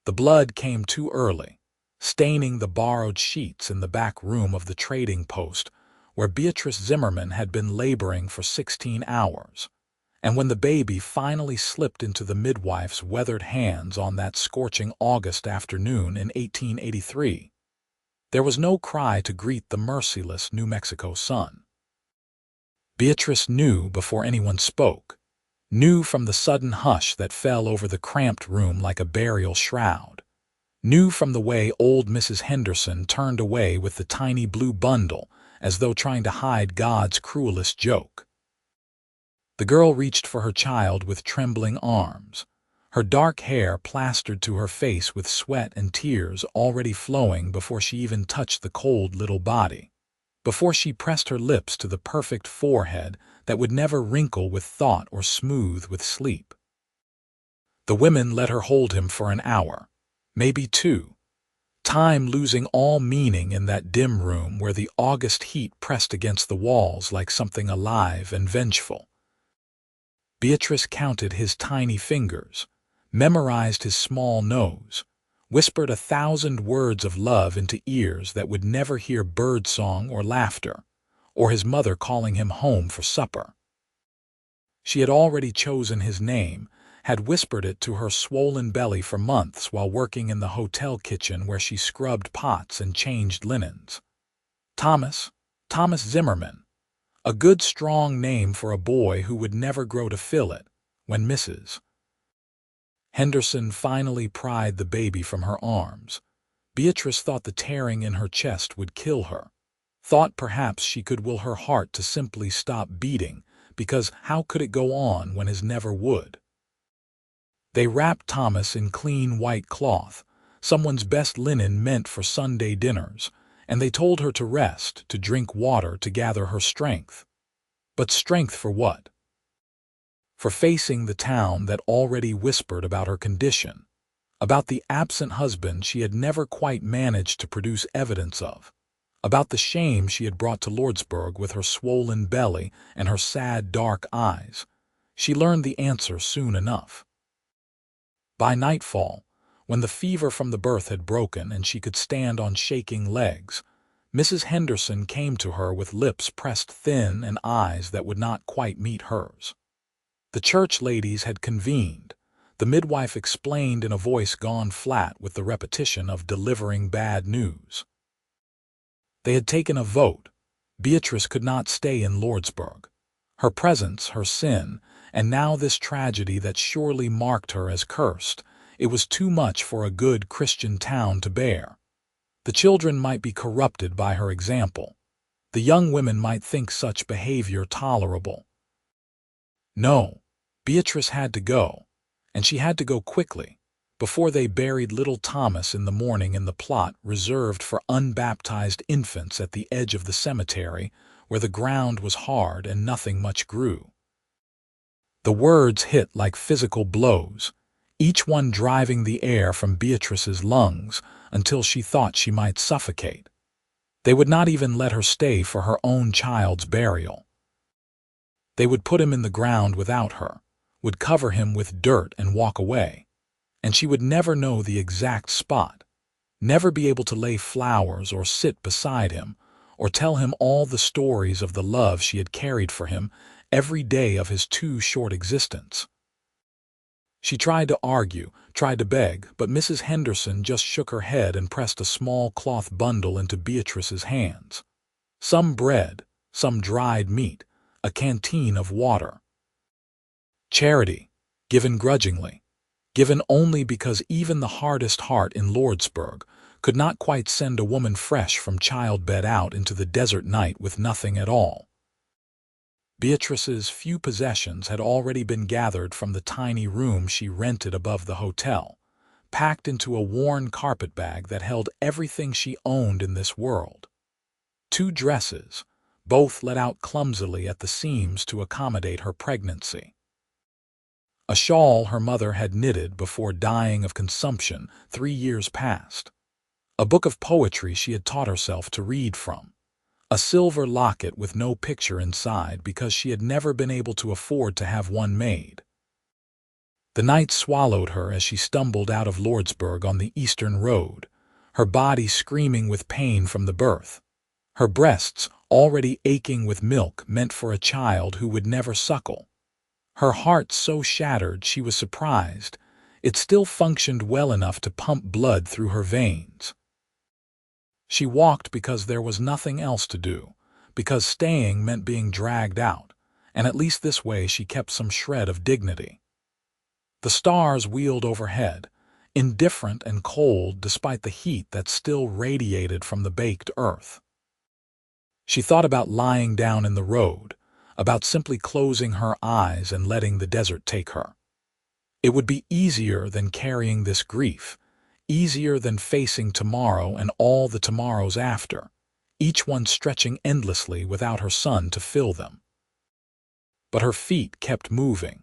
The blood came too early, staining the borrowed sheets in the back room of the trading post where Beatrice Zimmerman had been laboring for 16 hours. And when the baby finally slipped into the midwife's weathered hands on that scorching August afternoon in 1883, there was no cry to greet the merciless New Mexico sun. Beatrice knew before anyone spoke, knew from the sudden hush that fell over the cramped room like a burial shroud, knew from the way old Mrs. Henderson turned away with the tiny blue bundle as though trying to hide God's cruelest joke. The girl reached for her child with trembling arms, her dark hair plastered to her face with sweat and tears already flowing before she even touched the cold little body, before she pressed her lips to the perfect forehead that would never wrinkle with thought or smooth with sleep. The women let her hold him for an hour, maybe two, time losing all meaning in that dim room where the August heat pressed against the walls like something alive and vengeful. Beatrice counted his tiny fingers, memorized his small nose, whispered 1,000 words of love into ears that would never hear birdsong or laughter, or his mother calling him home for supper. She had already chosen his name, had whispered it to her swollen belly for months while working in the hotel kitchen where she scrubbed pots and changed linens. Thomas Zimmerman, a good strong name for a boy who would never grow to fill it, when Mrs. Henderson finally pried the baby from her arms. Beatrice thought the tearing in her chest would kill her, thought perhaps she could will her heart to simply stop beating, because how could it go on when his never would? They wrapped Thomas in clean white cloth, someone's best linen meant for Sunday dinners, and they told her to rest, to drink water, to gather her strength. But strength for what? For facing the town that already whispered about her condition, about the absent husband she had never quite managed to produce evidence of, about the shame she had brought to Lordsburg with her swollen belly and her sad dark eyes. She learned the answer soon enough. By nightfall, when the fever from the birth had broken and she could stand on shaking legs, Mrs. Henderson came to her with lips pressed thin and eyes that would not quite meet hers. The church ladies had convened. The midwife explained in a voice gone flat with the repetition of delivering bad news. They had taken a vote. Beatrice could not stay in Lordsburg. Her presence, her sin, and now this tragedy that surely marked her as cursed, it was too much for a good Christian town to bear. The children might be corrupted by her example. The young women might think such behavior tolerable. No, Beatrice had to go, and she had to go quickly, before they buried little Thomas in the morning in the plot reserved for unbaptized infants at the edge of the cemetery, where the ground was hard and nothing much grew. The words hit like physical blows, each one driving the air from Beatrice's lungs until she thought she might suffocate. They would not even let her stay for her own child's burial. They would put him in the ground without her, would cover him with dirt and walk away, and she would never know the exact spot, never be able to lay flowers or sit beside him, or tell him all the stories of the love she had carried for him every day of his too short existence. She tried to argue, tried to beg, but Mrs. Henderson just shook her head and pressed a small cloth bundle into Beatrice's hands. Some bread, some dried meat, a canteen of water. Charity, given grudgingly, given only because even the hardest heart in Lordsburg could not quite send a woman fresh from childbed out into the desert night with nothing at all. Beatrice's few possessions had already been gathered from the tiny room she rented above the hotel, packed into a worn carpetbag that held everything she owned in this world. 2 dresses, both let out clumsily at the seams to accommodate her pregnancy. A shawl her mother had knitted before dying of consumption 3 years past. A book of poetry she had taught herself to read from. A silver locket with no picture inside because she had never been able to afford to have one made. The night swallowed her as she stumbled out of Lordsburg on the eastern road, her body screaming with pain from the birth, her breasts already aching with milk meant for a child who would never suckle. Her heart so shattered she was surprised it still functioned well enough to pump blood through her veins. She walked because there was nothing else to do, because staying meant being dragged out, and at least this way she kept some shred of dignity. The stars wheeled overhead, indifferent and cold despite the heat that still radiated from the baked earth. She thought about lying down in the road, about simply closing her eyes and letting the desert take her. It would be easier than carrying this grief, easier than facing tomorrow and all the tomorrows after, each one stretching endlessly without her son to fill them. But her feet kept moving,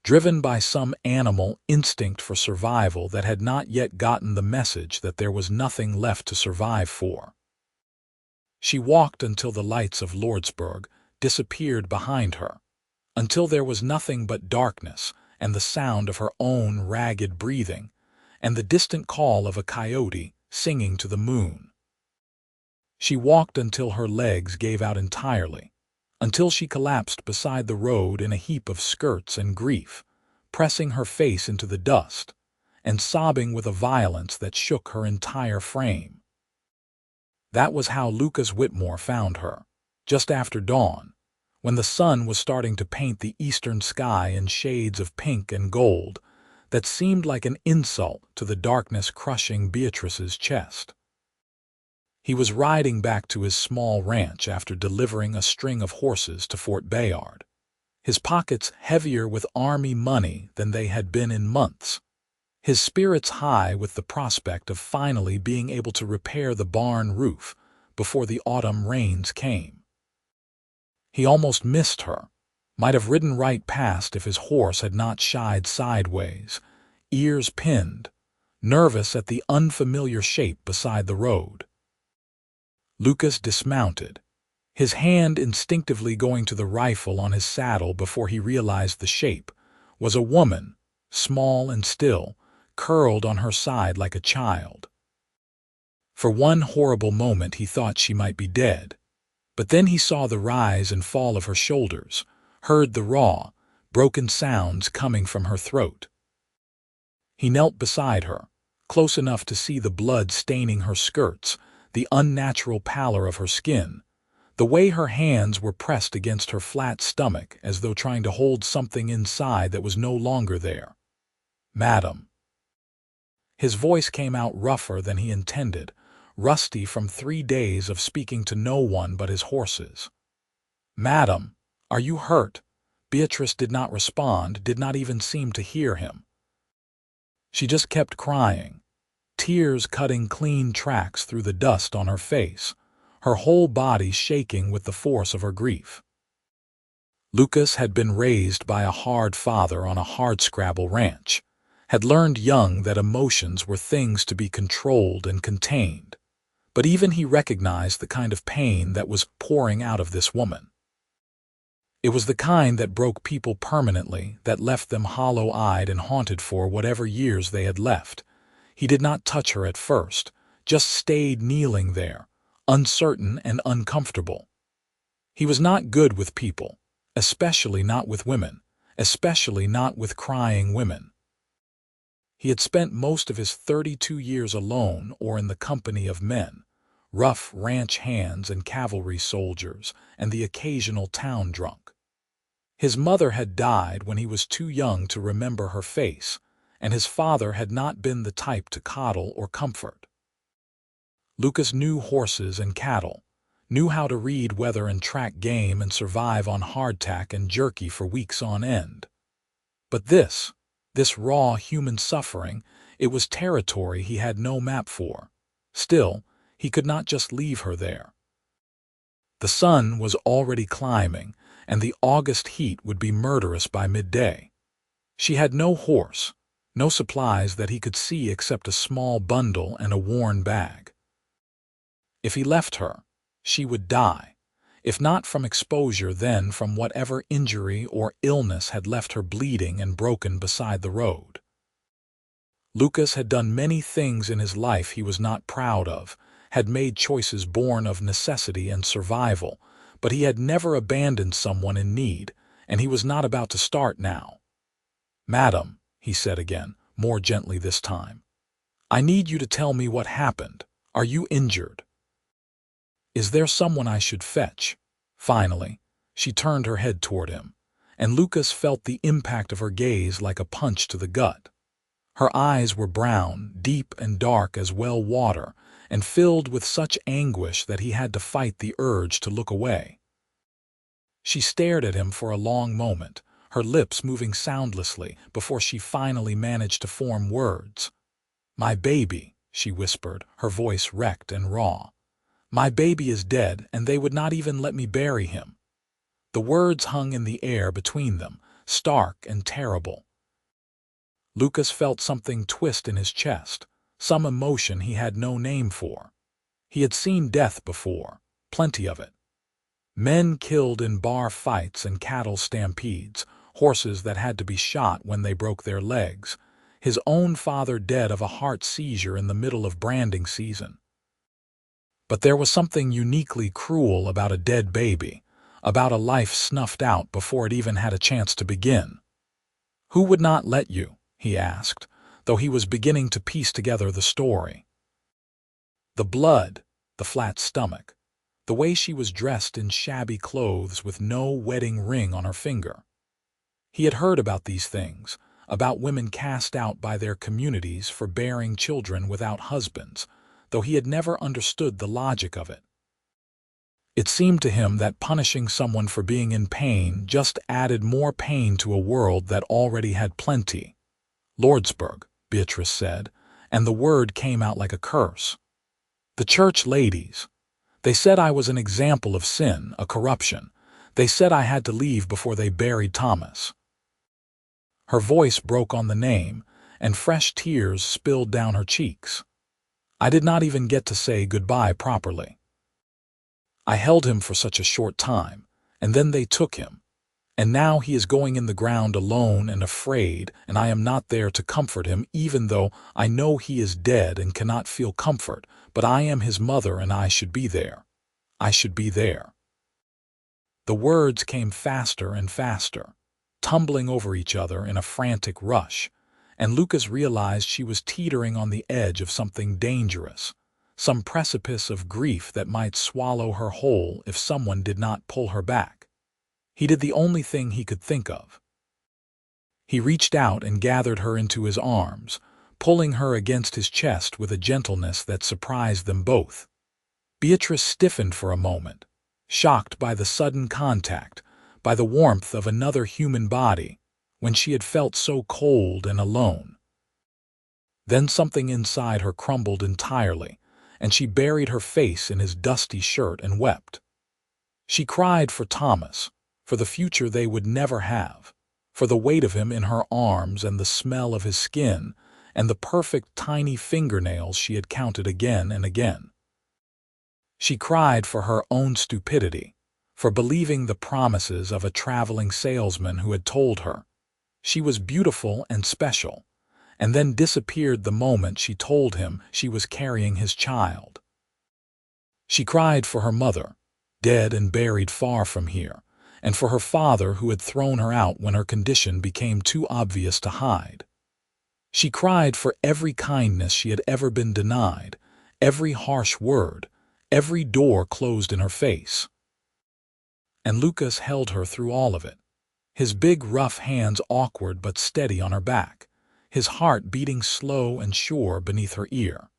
driven by some animal instinct for survival that had not yet gotten the message that there was nothing left to survive for. She walked until the lights of Lordsburg disappeared behind her, until there was nothing but darkness and the sound of her own ragged breathing, and the distant call of a coyote singing to the moon. She walked until her legs gave out entirely, until she collapsed beside the road in a heap of skirts and grief, pressing her face into the dust, and sobbing with a violence that shook her entire frame. That was how Lucas Whitmore found her, just after dawn, when the sun was starting to paint the eastern sky in shades of pink and gold that seemed like an insult to the darkness crushing Beatrice's chest. He was riding back to his small ranch after delivering a string of horses to Fort Bayard, his pockets heavier with army money than they had been in months, his spirits high with the prospect of finally being able to repair the barn roof before the autumn rains came. He almost missed her, might have ridden right past if his horse had not shied sideways, ears pinned, nervous at the unfamiliar shape beside the road. Lucas dismounted, his hand instinctively going to the rifle on his saddle before he realized the shape was a woman, small and still, curled on her side like a child. For one horrible moment he thought she might be dead, but then he saw the rise and fall of her shoulders, heard the raw, broken sounds coming from her throat. He knelt beside her, close enough to see the blood staining her skirts, the unnatural pallor of her skin, the way her hands were pressed against her flat stomach as though trying to hold something inside that was no longer there. "Madam." His voice came out rougher than he intended, rusty from 3 days of speaking to no one but his horses. "Madam, are you hurt?" Beatrice did not respond, did not even seem to hear him. She just kept crying, tears cutting clean tracks through the dust on her face, her whole body shaking with the force of her grief. Lucas had been raised by a hard father on a hardscrabble ranch, had learned young that emotions were things to be controlled and contained, but even he recognized the kind of pain that was pouring out of this woman. It was the kind that broke people permanently, that left them hollow-eyed and haunted for whatever years they had left. He did not touch her at first, just stayed kneeling there, uncertain and uncomfortable. He was not good with people, especially not with women, especially not with crying women. He had spent most of his 32 years alone or in the company of men, rough ranch hands and cavalry soldiers, and the occasional town drunk. His mother had died when he was too young to remember her face, and his father had not been the type to coddle or comfort. Lucas knew horses and cattle, knew how to read weather and track game and survive on hardtack and jerky for weeks on end. But this raw human suffering, it was territory he had no map for. Still, he could not just leave her there. The sun was already climbing, and the August heat would be murderous by midday. She had no horse, no supplies that he could see except a small bundle and a worn bag. If he left her, she would die. If not from exposure, then from whatever injury or illness had left her bleeding and broken beside the road. Lucas had done many things in his life he was not proud of, had made choices born of necessity and survival, but he had never abandoned someone in need, and he was not about to start now. "Madam," he said again, more gently this time, "I need you to tell me what happened. Are you injured? Is there someone I should fetch?" Finally, she turned her head toward him, and Lucas felt the impact of her gaze like a punch to the gut. Her eyes were brown, deep and dark as well water, and filled with such anguish that he had to fight the urge to look away. She stared at him for a long moment, her lips moving soundlessly, before she finally managed to form words. "My baby," she whispered, her voice wrecked and raw. "My baby is dead, and they would not even let me bury him." The words hung in the air between them, stark and terrible. Lucas felt something twist in his chest, some emotion he had no name for. He had seen death before, plenty of it. Men killed in bar fights and cattle stampedes, horses that had to be shot when they broke their legs, his own father dead of a heart seizure in the middle of branding season. But there was something uniquely cruel about a dead baby, about a life snuffed out before it even had a chance to begin. "Who would not let you?" he asked, though he was beginning to piece together the story. The blood, the flat stomach, the way she was dressed in shabby clothes with no wedding ring on her finger. He had heard about these things, about women cast out by their communities for bearing children without husbands, though he had never understood the logic of it. It seemed to him that punishing someone for being in pain just added more pain to a world that already had plenty. "Lordsburg," Beatrice said, and the word came out like a curse. "The church ladies. They said I was an example of sin, a corruption. They said I had to leave before they buried Thomas." Her voice broke on the name, and fresh tears spilled down her cheeks. "I did not even get to say goodbye properly. I held him for such a short time, and then they took him. And now he is going in the ground alone and afraid, and I am not there to comfort him, even though I know he is dead and cannot feel comfort, but I am his mother and I should be there. I should be there." The words came faster and faster, tumbling over each other in a frantic rush, and Lucas realized she was teetering on the edge of something dangerous, some precipice of grief that might swallow her whole if someone did not pull her back. He did the only thing he could think of. He reached out and gathered her into his arms, pulling her against his chest with a gentleness that surprised them both. Beatrice stiffened for a moment, shocked by the sudden contact, by the warmth of another human body, when she had felt so cold and alone. Then something inside her crumbled entirely, and she buried her face in his dusty shirt and wept. She cried for Thomas, for the future they would never have, for the weight of him in her arms and the smell of his skin and the perfect tiny fingernails she had counted again and again. She cried for her own stupidity, for believing the promises of a traveling salesman who had told her she was beautiful and special, and then disappeared the moment she told him she was carrying his child. She cried for her mother, dead and buried far from here, and for her father who had thrown her out when her condition became too obvious to hide. She cried for every kindness she had ever been denied, every harsh word, every door closed in her face. And Lucas held her through all of it, his big rough hands awkward but steady on her back, his heart beating slow and sure beneath her ear.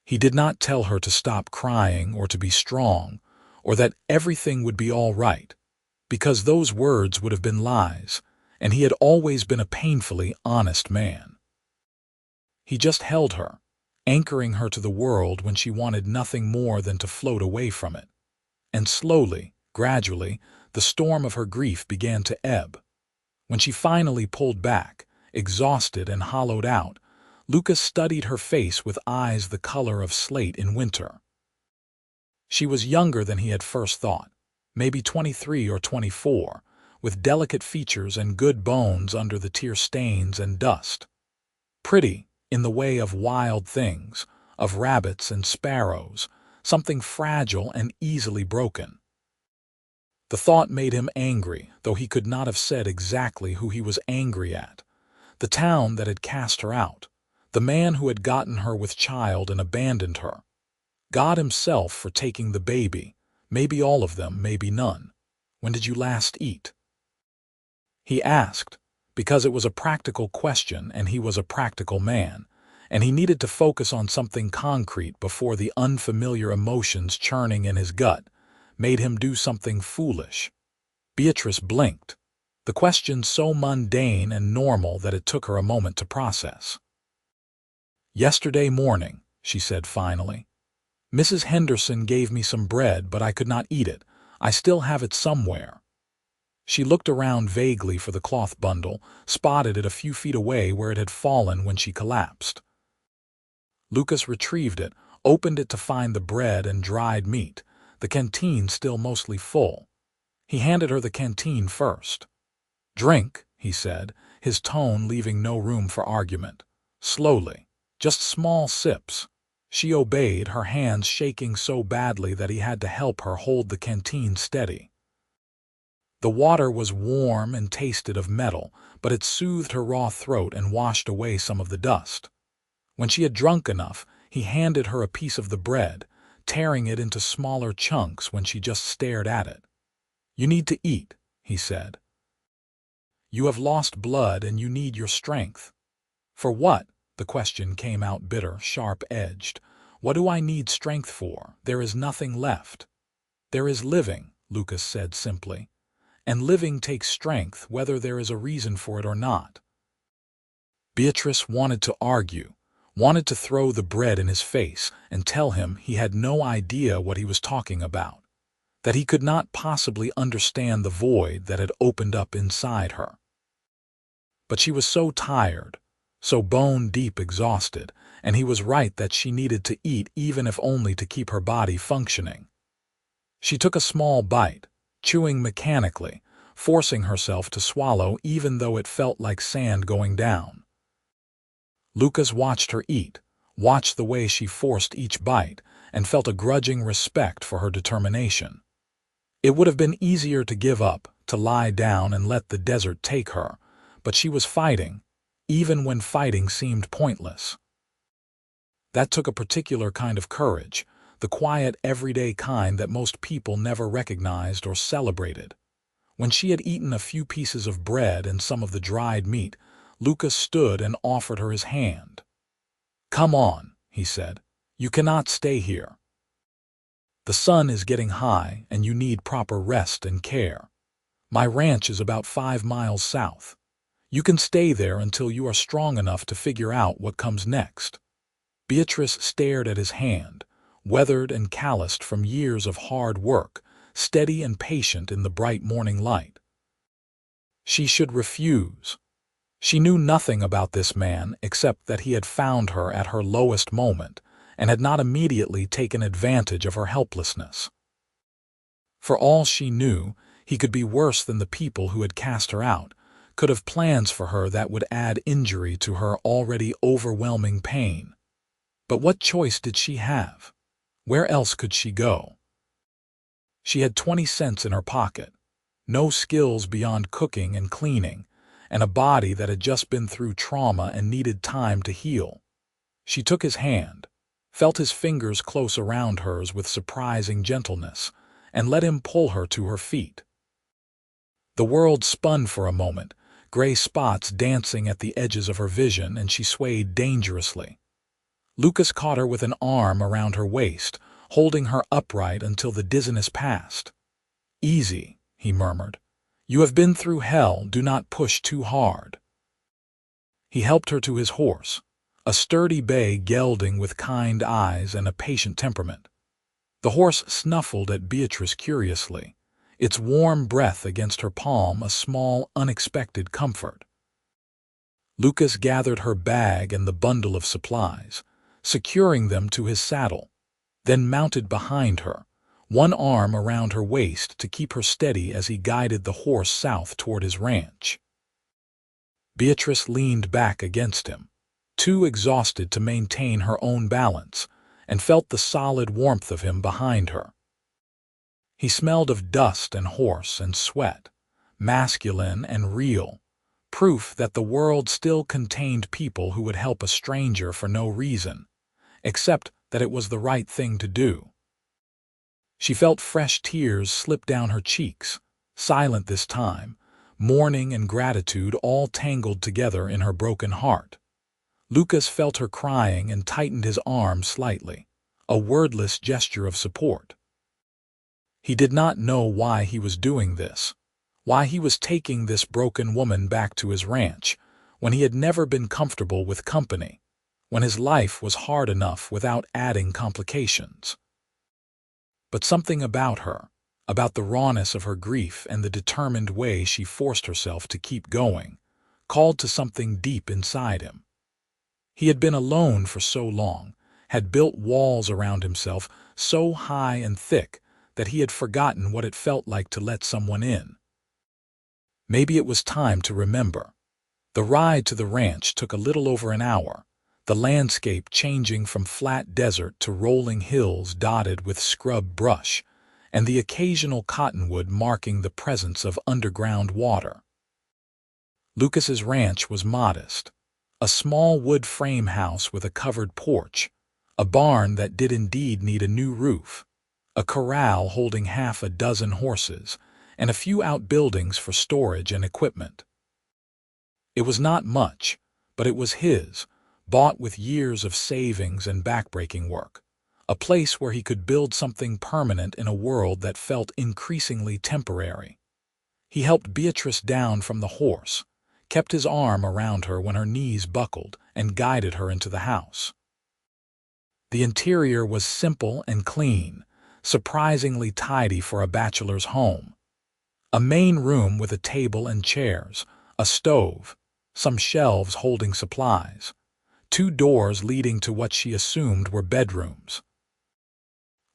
He did not tell her to stop crying or to be strong, or that everything would be all right, because those words would have been lies, and he had always been a painfully honest man. He just held her, anchoring her to the world when she wanted nothing more than to float away from it. And slowly, gradually, the storm of her grief began to ebb. When she finally pulled back, exhausted and hollowed out, Lucas studied her face with eyes the color of slate in winter. She was younger than he had first thought, maybe 23 or 24, with delicate features and good bones under the tear stains and dust. Pretty, in the way of wild things, of rabbits and sparrows, something fragile and easily broken. The thought made him angry, though he could not have said exactly who he was angry at. The town that had cast her out, the man who had gotten her with child and abandoned her, God himself for taking the baby, maybe all of them, maybe none. When did you last eat? He asked, because it was a practical question and he was a practical man, and he needed to focus on something concrete before the unfamiliar emotions churning in his gut made him do something foolish. Beatrice blinked, the question so mundane and normal that it took her a moment to process. "Yesterday morning," she said finally. "Mrs. Henderson gave me some bread, but I could not eat it. I still have it somewhere." She looked around vaguely for the cloth bundle, spotted it a few feet away where it had fallen when she collapsed. Lucas retrieved it, opened it to find the bread and dried meat, the canteen still mostly full. He handed her the canteen first. "Drink," he said, his tone leaving no room for argument. "Slowly. Just small sips." She obeyed, her hands shaking so badly that he had to help her hold the canteen steady. The water was warm and tasted of metal, but it soothed her raw throat and washed away some of the dust. When she had drunk enough, he handed her a piece of the bread, tearing it into smaller chunks when she just stared at it. "You need to eat," he said. "You have lost blood and you need your strength." "For what?" The question came out bitter, sharp-edged. "What do I need strength for? There is nothing left." "There is living," Lucas said simply. "And living takes strength, whether there is a reason for it or not." Beatrice wanted to argue, wanted to throw the bread in his face and tell him he had no idea what he was talking about, that he could not possibly understand the void that had opened up inside her. But she was so tired, so bone-deep exhausted, and he was right that she needed to eat even if only to keep her body functioning. She took a small bite, chewing mechanically, forcing herself to swallow even though it felt like sand going down. Lucas watched her eat, watched the way she forced each bite, and felt a grudging respect for her determination. It would have been easier to give up, to lie down and let the desert take her, but she was fighting, even when fighting seemed pointless. That took a particular kind of courage, the quiet, everyday kind that most people never recognized or celebrated. When she had eaten a few pieces of bread and some of the dried meat, Lucas stood and offered her his hand. "Come on," he said. "You cannot stay here. The sun is getting high and you need proper rest and care. My ranch is about 5 miles south. You can stay there until you are strong enough to figure out what comes next." Beatrice stared at his hand, weathered and calloused from years of hard work, steady and patient in the bright morning light. She should refuse. She knew nothing about this man except that he had found her at her lowest moment and had not immediately taken advantage of her helplessness. For all she knew, he could be worse than the people who had cast her out, could have plans for her that would add injury to her already overwhelming pain. But what choice did she have? Where else could she go? She had 20 cents in her pocket, no skills beyond cooking and cleaning, and a body that had just been through trauma and needed time to heal. She took his hand, felt his fingers close around hers with surprising gentleness, and let him pull her to her feet. The world spun for a moment, gray spots dancing at the edges of her vision, and she swayed dangerously. Lucas caught her with an arm around her waist, holding her upright until the dizziness passed. "Easy," he murmured. "You have been through hell, do not push too hard." He helped her to his horse, a sturdy bay gelding with kind eyes and a patient temperament. The horse snuffled at Beatrice curiously, its warm breath against her palm a small, unexpected comfort. Lucas gathered her bag and the bundle of supplies, securing them to his saddle, then mounted behind her, one arm around her waist to keep her steady as he guided the horse south toward his ranch. Beatrice leaned back against him, too exhausted to maintain her own balance, and felt the solid warmth of him behind her. He smelled of dust and horse and sweat, masculine and real, proof that the world still contained people who would help a stranger for no reason, except that it was the right thing to do. She felt fresh tears slip down her cheeks, silent this time, mourning and gratitude all tangled together in her broken heart. Lucas felt her crying and tightened his arm slightly, a wordless gesture of support. He did not know why he was doing this, why he was taking this broken woman back to his ranch, when he had never been comfortable with company, when his life was hard enough without adding complications. But something about her, about the rawness of her grief and the determined way she forced herself to keep going, called to something deep inside him. He had been alone for so long, had built walls around himself so high and thick that he had forgotten what it felt like to let someone in. Maybe it was time to remember. The ride to the ranch took a little over an hour, the landscape changing from flat desert to rolling hills dotted with scrub brush, and the occasional cottonwood marking the presence of underground water. Lucas's ranch was modest, a small wood frame house with a covered porch, a barn that did indeed need a new roof, a corral holding half a dozen horses, and a few outbuildings for storage and equipment. It was not much, but it was his, bought with years of savings and backbreaking work, a place where he could build something permanent in a world that felt increasingly temporary. He helped Beatrice down from the horse, kept his arm around her when her knees buckled, and guided her into the house. The interior was simple and clean, surprisingly tidy for a bachelor's home. A main room with a table and chairs, a stove, some shelves holding supplies, 2 doors leading to what she assumed were bedrooms.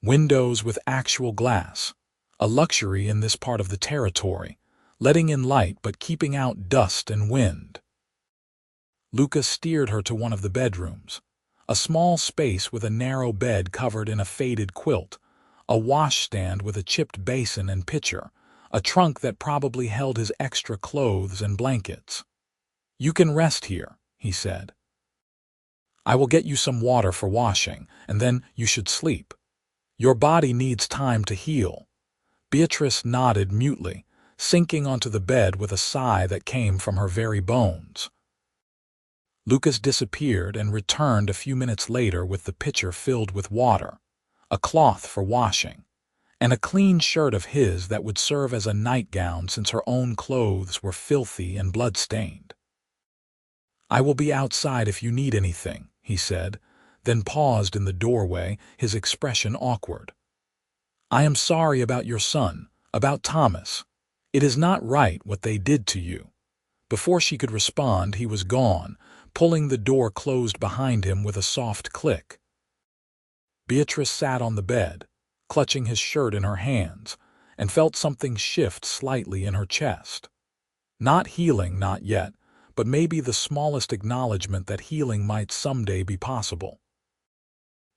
Windows with actual glass, a luxury in this part of the territory, letting in light but keeping out dust and wind. Lucas steered her to one of the bedrooms, a small space with a narrow bed covered in a faded quilt, a washstand with a chipped basin and pitcher, a trunk that probably held his extra clothes and blankets. "You can rest here," he said. "I will get you some water for washing, and then you should sleep. Your body needs time to heal." Beatrice nodded mutely, sinking onto the bed with a sigh that came from her very bones. Lucas disappeared and returned a few minutes later with the pitcher filled with water, a cloth for washing, and a clean shirt of his that would serve as a nightgown since her own clothes were filthy and blood-stained. "I will be outside if you need anything," he said, then paused in the doorway, his expression awkward. "I am sorry about your son, about Thomas. It is not right what they did to you." Before she could respond, he was gone, pulling the door closed behind him with a soft click. Beatrice sat on the bed, clutching his shirt in her hands, and felt something shift slightly in her chest. Not healing, not yet, but maybe the smallest acknowledgement that healing might someday be possible.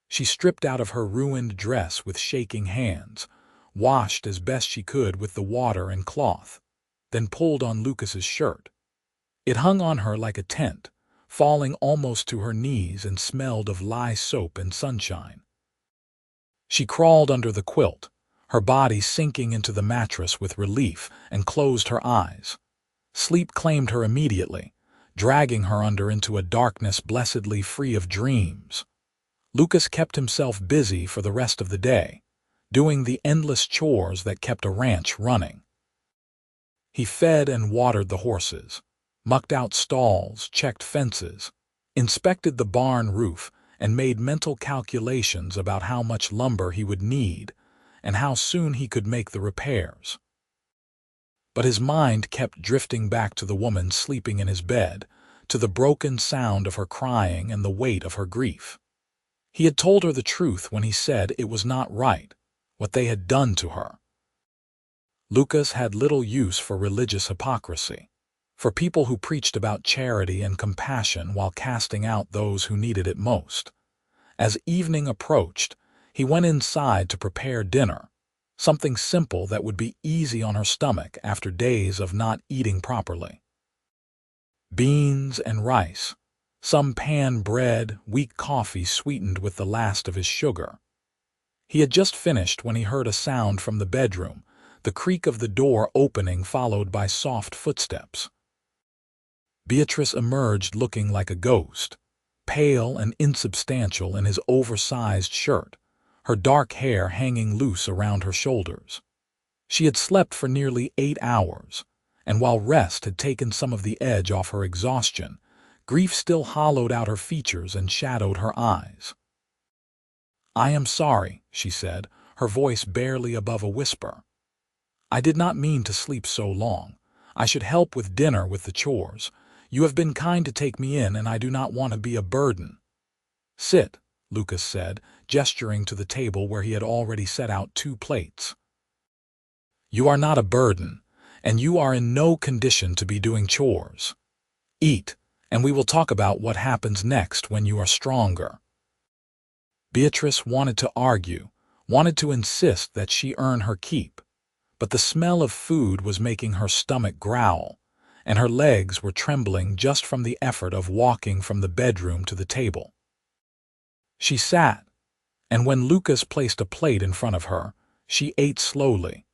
She stripped out of her ruined dress with shaking hands, washed as best she could with the water and cloth, then pulled on Lucas's shirt. It hung on her like a tent, falling almost to her knees and smelled of lye soap and sunshine. She crawled under the quilt, her body sinking into the mattress with relief, and closed her eyes. Sleep claimed her immediately, dragging her under into a darkness blessedly free of dreams. Lucas kept himself busy for the rest of the day, doing the endless chores that kept a ranch running. He fed and watered the horses, mucked out stalls, checked fences, inspected the barn roof, and made mental calculations about how much lumber he would need and how soon he could make the repairs. But his mind kept drifting back to the woman sleeping in his bed, to the broken sound of her crying and the weight of her grief. He had told her the truth when he said it was not right, what they had done to her. Lucas had little use for religious hypocrisy, for people who preached about charity and compassion while casting out those who needed it most. As evening approached, he went inside to prepare dinner, something simple that would be easy on her stomach after days of not eating properly. Beans and rice, some pan bread, weak coffee sweetened with the last of his sugar. He had just finished when he heard a sound from the bedroom, the creak of the door opening followed by soft footsteps. Beatrice emerged looking like a ghost, pale and insubstantial in his oversized shirt, her dark hair hanging loose around her shoulders. She had slept for nearly 8 hours, and while rest had taken some of the edge off her exhaustion, grief still hollowed out her features and shadowed her eyes. "I am sorry," she said, her voice barely above a whisper. "I did not mean to sleep so long. I should help with dinner with the chores. You have been kind to take me in, and I do not want to be a burden." "Sit," Lucas said, gesturing to the table where he had already set out 2 plates. "You are not a burden, and you are in no condition to be doing chores. Eat, and we will talk about what happens next when you are stronger." Beatrice wanted to argue, wanted to insist that she earn her keep, but the smell of food was making her stomach growl, and her legs were trembling just from the effort of walking from the bedroom to the table. She sat, and when Lucas placed a plate in front of her, she ate slowly,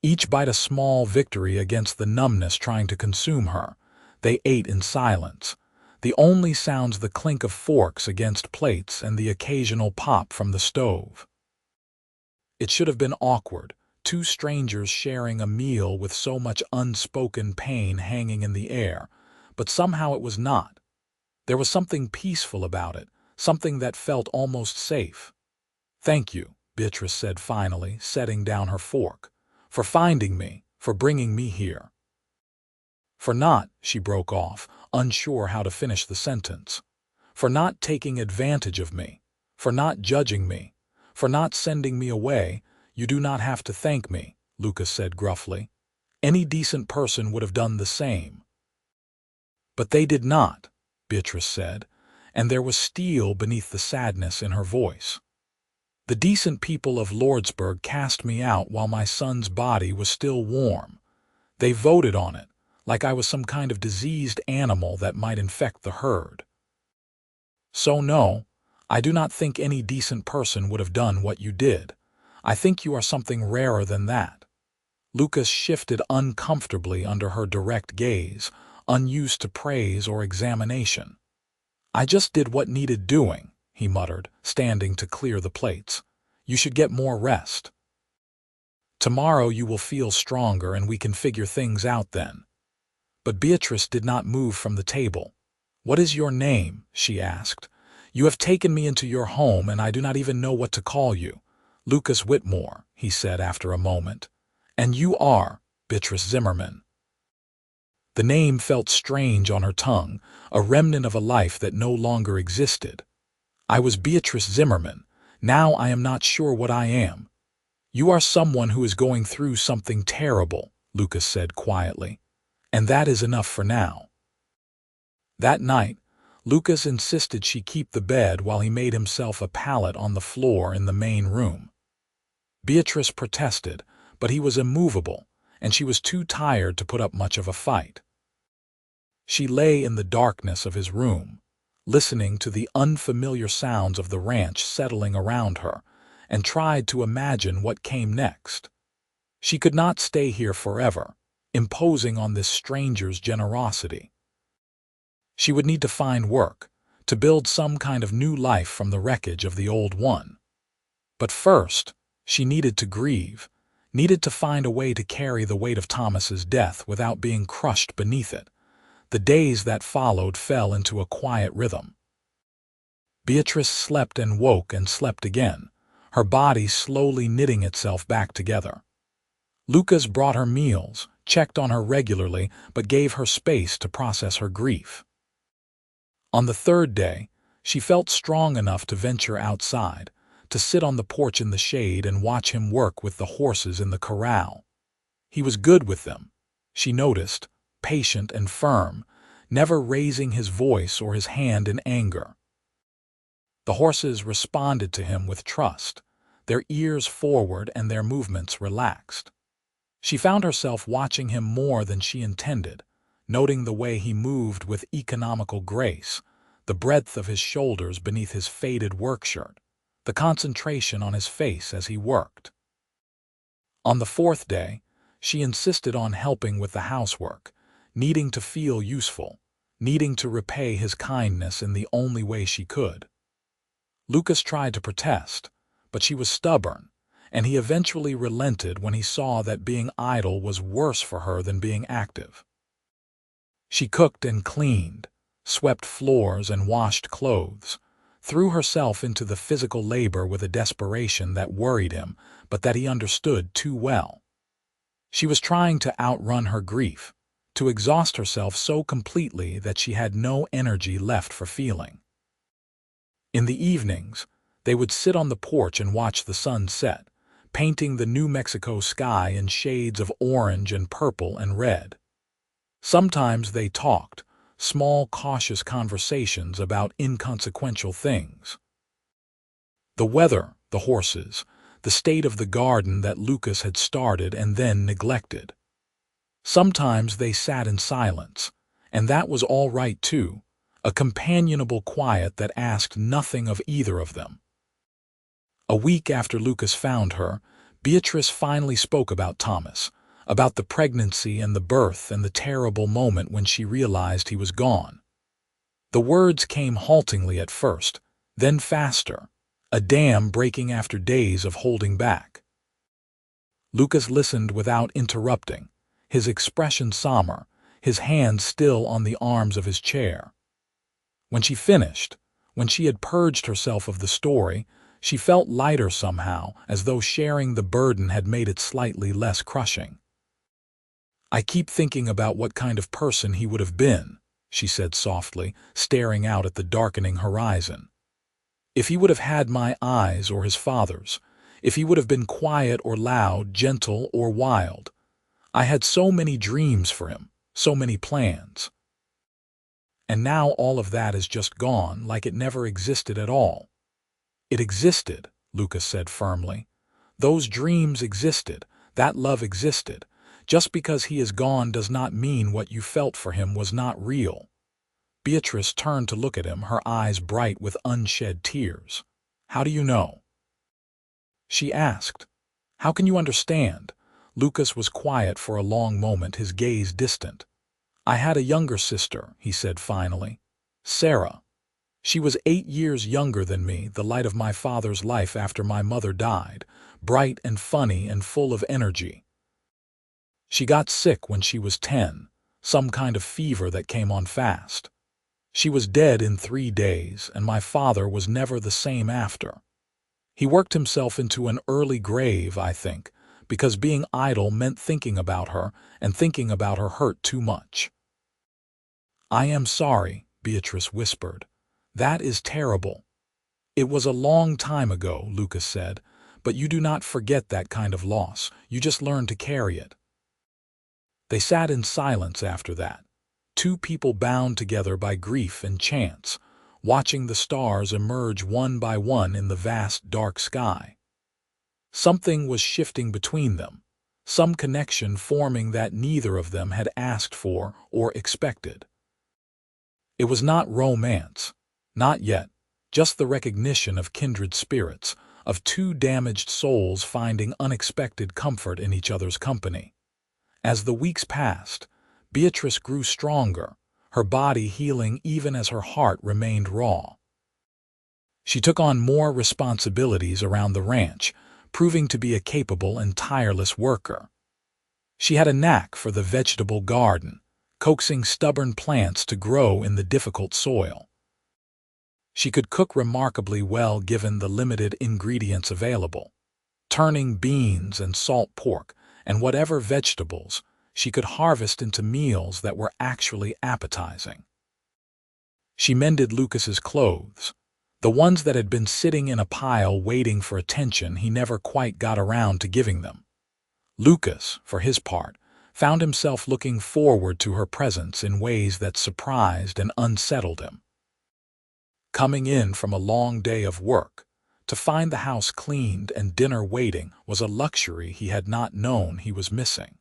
each bite a small victory against the numbness trying to consume her. They ate in silence, the only sounds the clink of forks against plates and the occasional pop from the stove. It should have been awkward, 2 strangers sharing a meal with so much unspoken pain hanging in the air, but somehow it was not. There was something peaceful about it, something that felt almost safe. "Thank you," Beatrice said finally, setting down her fork, "for finding me, for bringing me here." "For not," she broke off, unsure how to finish the sentence. "For not taking advantage of me, for not judging me, for not sending me away. You do not have to thank me," Lucas said gruffly. "Any decent person would have done the same." "But they did not," Beatrice said, and there was steel beneath the sadness in her voice. "The decent people of Lordsburg cast me out while my son's body was still warm. They voted on it, like I was some kind of diseased animal that might infect the herd. So no, I do not think any decent person would have done what you did. I think you are something rarer than that." Lucas shifted uncomfortably under her direct gaze, unused to praise or examination. "I just did what needed doing," he muttered, standing to clear the plates. "You should get more rest. Tomorrow you will feel stronger and we can figure things out then." But Beatrice did not move from the table. "What is your name?" she asked. "You have taken me into your home and I do not even know what to call you." "Lucas Whitmore," he said after a moment. "And you are Beatrice Zimmerman." The name felt strange on her tongue, a remnant of a life that no longer existed. "I was Beatrice Zimmerman. Now I am not sure what I am." "You are someone who is going through something terrible," Lucas said quietly. "And that is enough for now." That night, Lucas insisted she keep the bed while he made himself a pallet on the floor in the main room. Beatrice protested, but he was immovable, and she was too tired to put up much of a fight. She lay in the darkness of his room, listening to the unfamiliar sounds of the ranch settling around her, and tried to imagine what came next. She could not stay here forever, imposing on this stranger's generosity. She would need to find work, to build some kind of new life from the wreckage of the old one. But first, she needed to grieve, needed to find a way to carry the weight of Thomas's death without being crushed beneath it. The days that followed fell into a quiet rhythm. Beatrice slept and woke and slept again, her body slowly knitting itself back together. Lucas brought her meals, checked on her regularly, but gave her space to process her grief. On the 3rd day, she felt strong enough to venture outside, to sit on the porch in the shade and watch him work with the horses in the corral. He was good with them, she noticed, patient and firm, never raising his voice or his hand in anger. The horses responded to him with trust, their ears forward and their movements relaxed. She found herself watching him more than she intended, noting the way he moved with economical grace, the breadth of his shoulders beneath his faded work shirt, the concentration on his face as he worked. On the fourth day, she insisted on helping with the housework, needing to feel useful, needing to repay his kindness in the only way she could. Lucas tried to protest, but she was stubborn, and he eventually relented when he saw that being idle was worse for her than being active. She cooked and cleaned, swept floors and washed clothes, threw herself into the physical labor with a desperation that worried him, but that he understood too well. She was trying to outrun her grief, to exhaust herself so completely that she had no energy left for feeling. In the evenings, they would sit on the porch and watch the sun set, painting the New Mexico sky in shades of orange and purple and red. Sometimes they talked, small, cautious conversations about inconsequential things. The weather, the horses, the state of the garden that Lucas had started and then neglected. Sometimes they sat in silence, and that was all right too, a companionable quiet that asked nothing of either of them. A week after Lucas found her, Beatrice finally spoke about Thomas, about the pregnancy and the birth and the terrible moment when she realized he was gone. The words came haltingly at first, then faster, a dam breaking after days of holding back. Lucas listened without interrupting, his expression somber, his hands still on the arms of his chair. When she finished, when she had purged herself of the story, she felt lighter somehow, as though sharing the burden had made it slightly less crushing. "I keep thinking about what kind of person he would have been," she said softly, staring out at the darkening horizon. "If he would have had my eyes or his father's, if he would have been quiet or loud, gentle or wild. I had so many dreams for him, so many plans. And now all of that is just gone, like it never existed at all." "It existed," Lucas said firmly. "Those dreams existed, that love existed. Just because he is gone does not mean what you felt for him was not real." Beatrice turned to look at him, her eyes bright with unshed tears. "How do you know?" she asked. "How can you understand?" Lucas was quiet for a long moment, his gaze distant. "I had a younger sister," he said finally. "Sarah. She was 8 years younger than me, the light of my father's life after my mother died, bright and funny and full of energy. She got sick when she was 10, some kind of fever that came on fast. She was dead in 3 days, and my father was never the same after. He worked himself into an early grave, I think, because being idle meant thinking about her, and thinking about her hurt too much." "I am sorry," Beatrice whispered. "That is terrible." "It was a long time ago," Lucas said, "but you do not forget that kind of loss. You just learn to carry it." They sat in silence after that, two people bound together by grief and chance, watching the stars emerge one by one in the vast dark sky. Something was shifting between them, some connection forming that neither of them had asked for or expected. It was not romance, not yet, just the recognition of kindred spirits, of two damaged souls finding unexpected comfort in each other's company. As the weeks passed, Beatrice grew stronger, her body healing even as her heart remained raw. She took on more responsibilities around the ranch, proving to be a capable and tireless worker. She had a knack for the vegetable garden, coaxing stubborn plants to grow in the difficult soil. She could cook remarkably well given the limited ingredients available, turning beans and salt pork and whatever vegetables she could harvest into meals that were actually appetizing. She mended Lucas's clothes, The ones that had been sitting in a pile waiting for attention he never quite got around to giving them. Lucas, for his part, found himself looking forward to her presence in ways that surprised and unsettled him. Coming in from a long day of work, to find the house cleaned and dinner waiting was a luxury he had not known he was missing.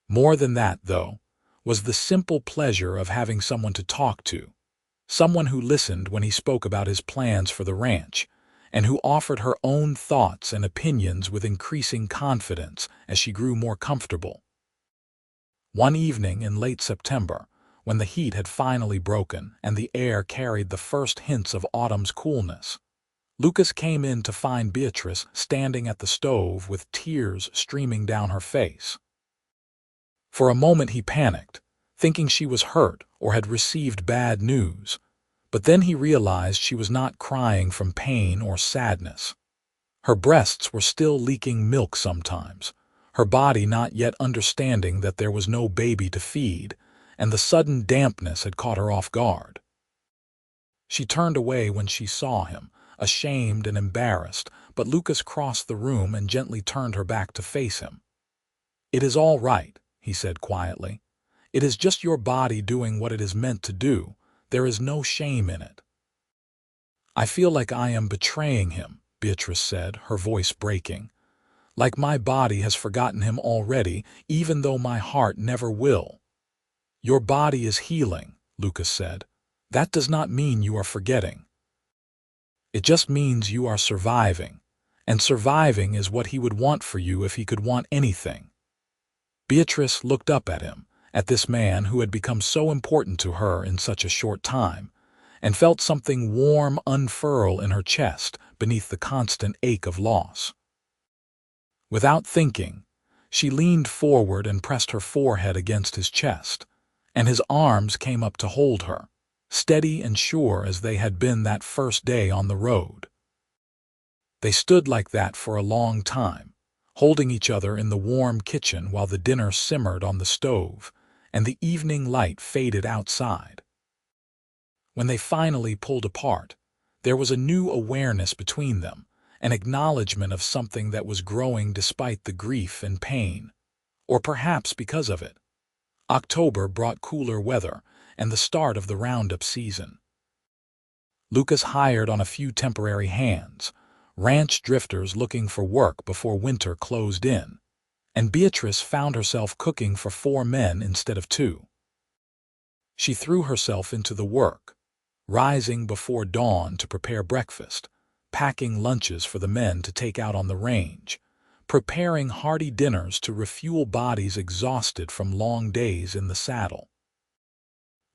More than that, though, was the simple pleasure of having someone to talk to, someone who listened when he spoke about his plans for the ranch, and who offered her own thoughts and opinions with increasing confidence as she grew more comfortable. One evening in late September, when the heat had finally broken and the air carried the first hints of autumn's coolness, Lucas came in to find Beatrice standing at the stove with tears streaming down her face. For a moment he panicked, thinking she was hurt or had received bad news, but then he realized she was not crying from pain or sadness. Her breasts were still leaking milk sometimes, her body not yet understanding that there was no baby to feed, and the sudden dampness had caught her off guard. She turned away when she saw him, ashamed and embarrassed, but Lucas crossed the room and gently turned her back to face him. "It is all right," he said quietly. "It is just your body doing what it is meant to do. There is no shame in it." "I feel like I am betraying him," Beatrice said, her voice breaking. "Like my body has forgotten him already, even though my heart never will." "Your body is healing," Lucas said. "That does not mean you are forgetting. It just means you are surviving, and surviving is what he would want for you if he could want anything." Beatrice looked up at him, at this man who had become so important to her in such a short time, and felt something warm unfurl in her chest beneath the constant ache of loss. Without thinking, she leaned forward and pressed her forehead against his chest, and his arms came up to hold her, steady and sure as they had been that first day on the road. They stood like that for a long time, holding each other in the warm kitchen while the dinner simmered on the stove and the evening light faded outside. When they finally pulled apart, there was a new awareness between them, an acknowledgement of something that was growing despite the grief and pain, or perhaps because of it. October brought cooler weather and the start of the roundup season. Lucas hired on a few temporary hands, ranch drifters looking for work before winter closed in, and Beatrice found herself cooking for 4 men instead of 2. She threw herself into the work, rising before dawn to prepare breakfast, packing lunches for the men to take out on the range, preparing hearty dinners to refuel bodies exhausted from long days in the saddle.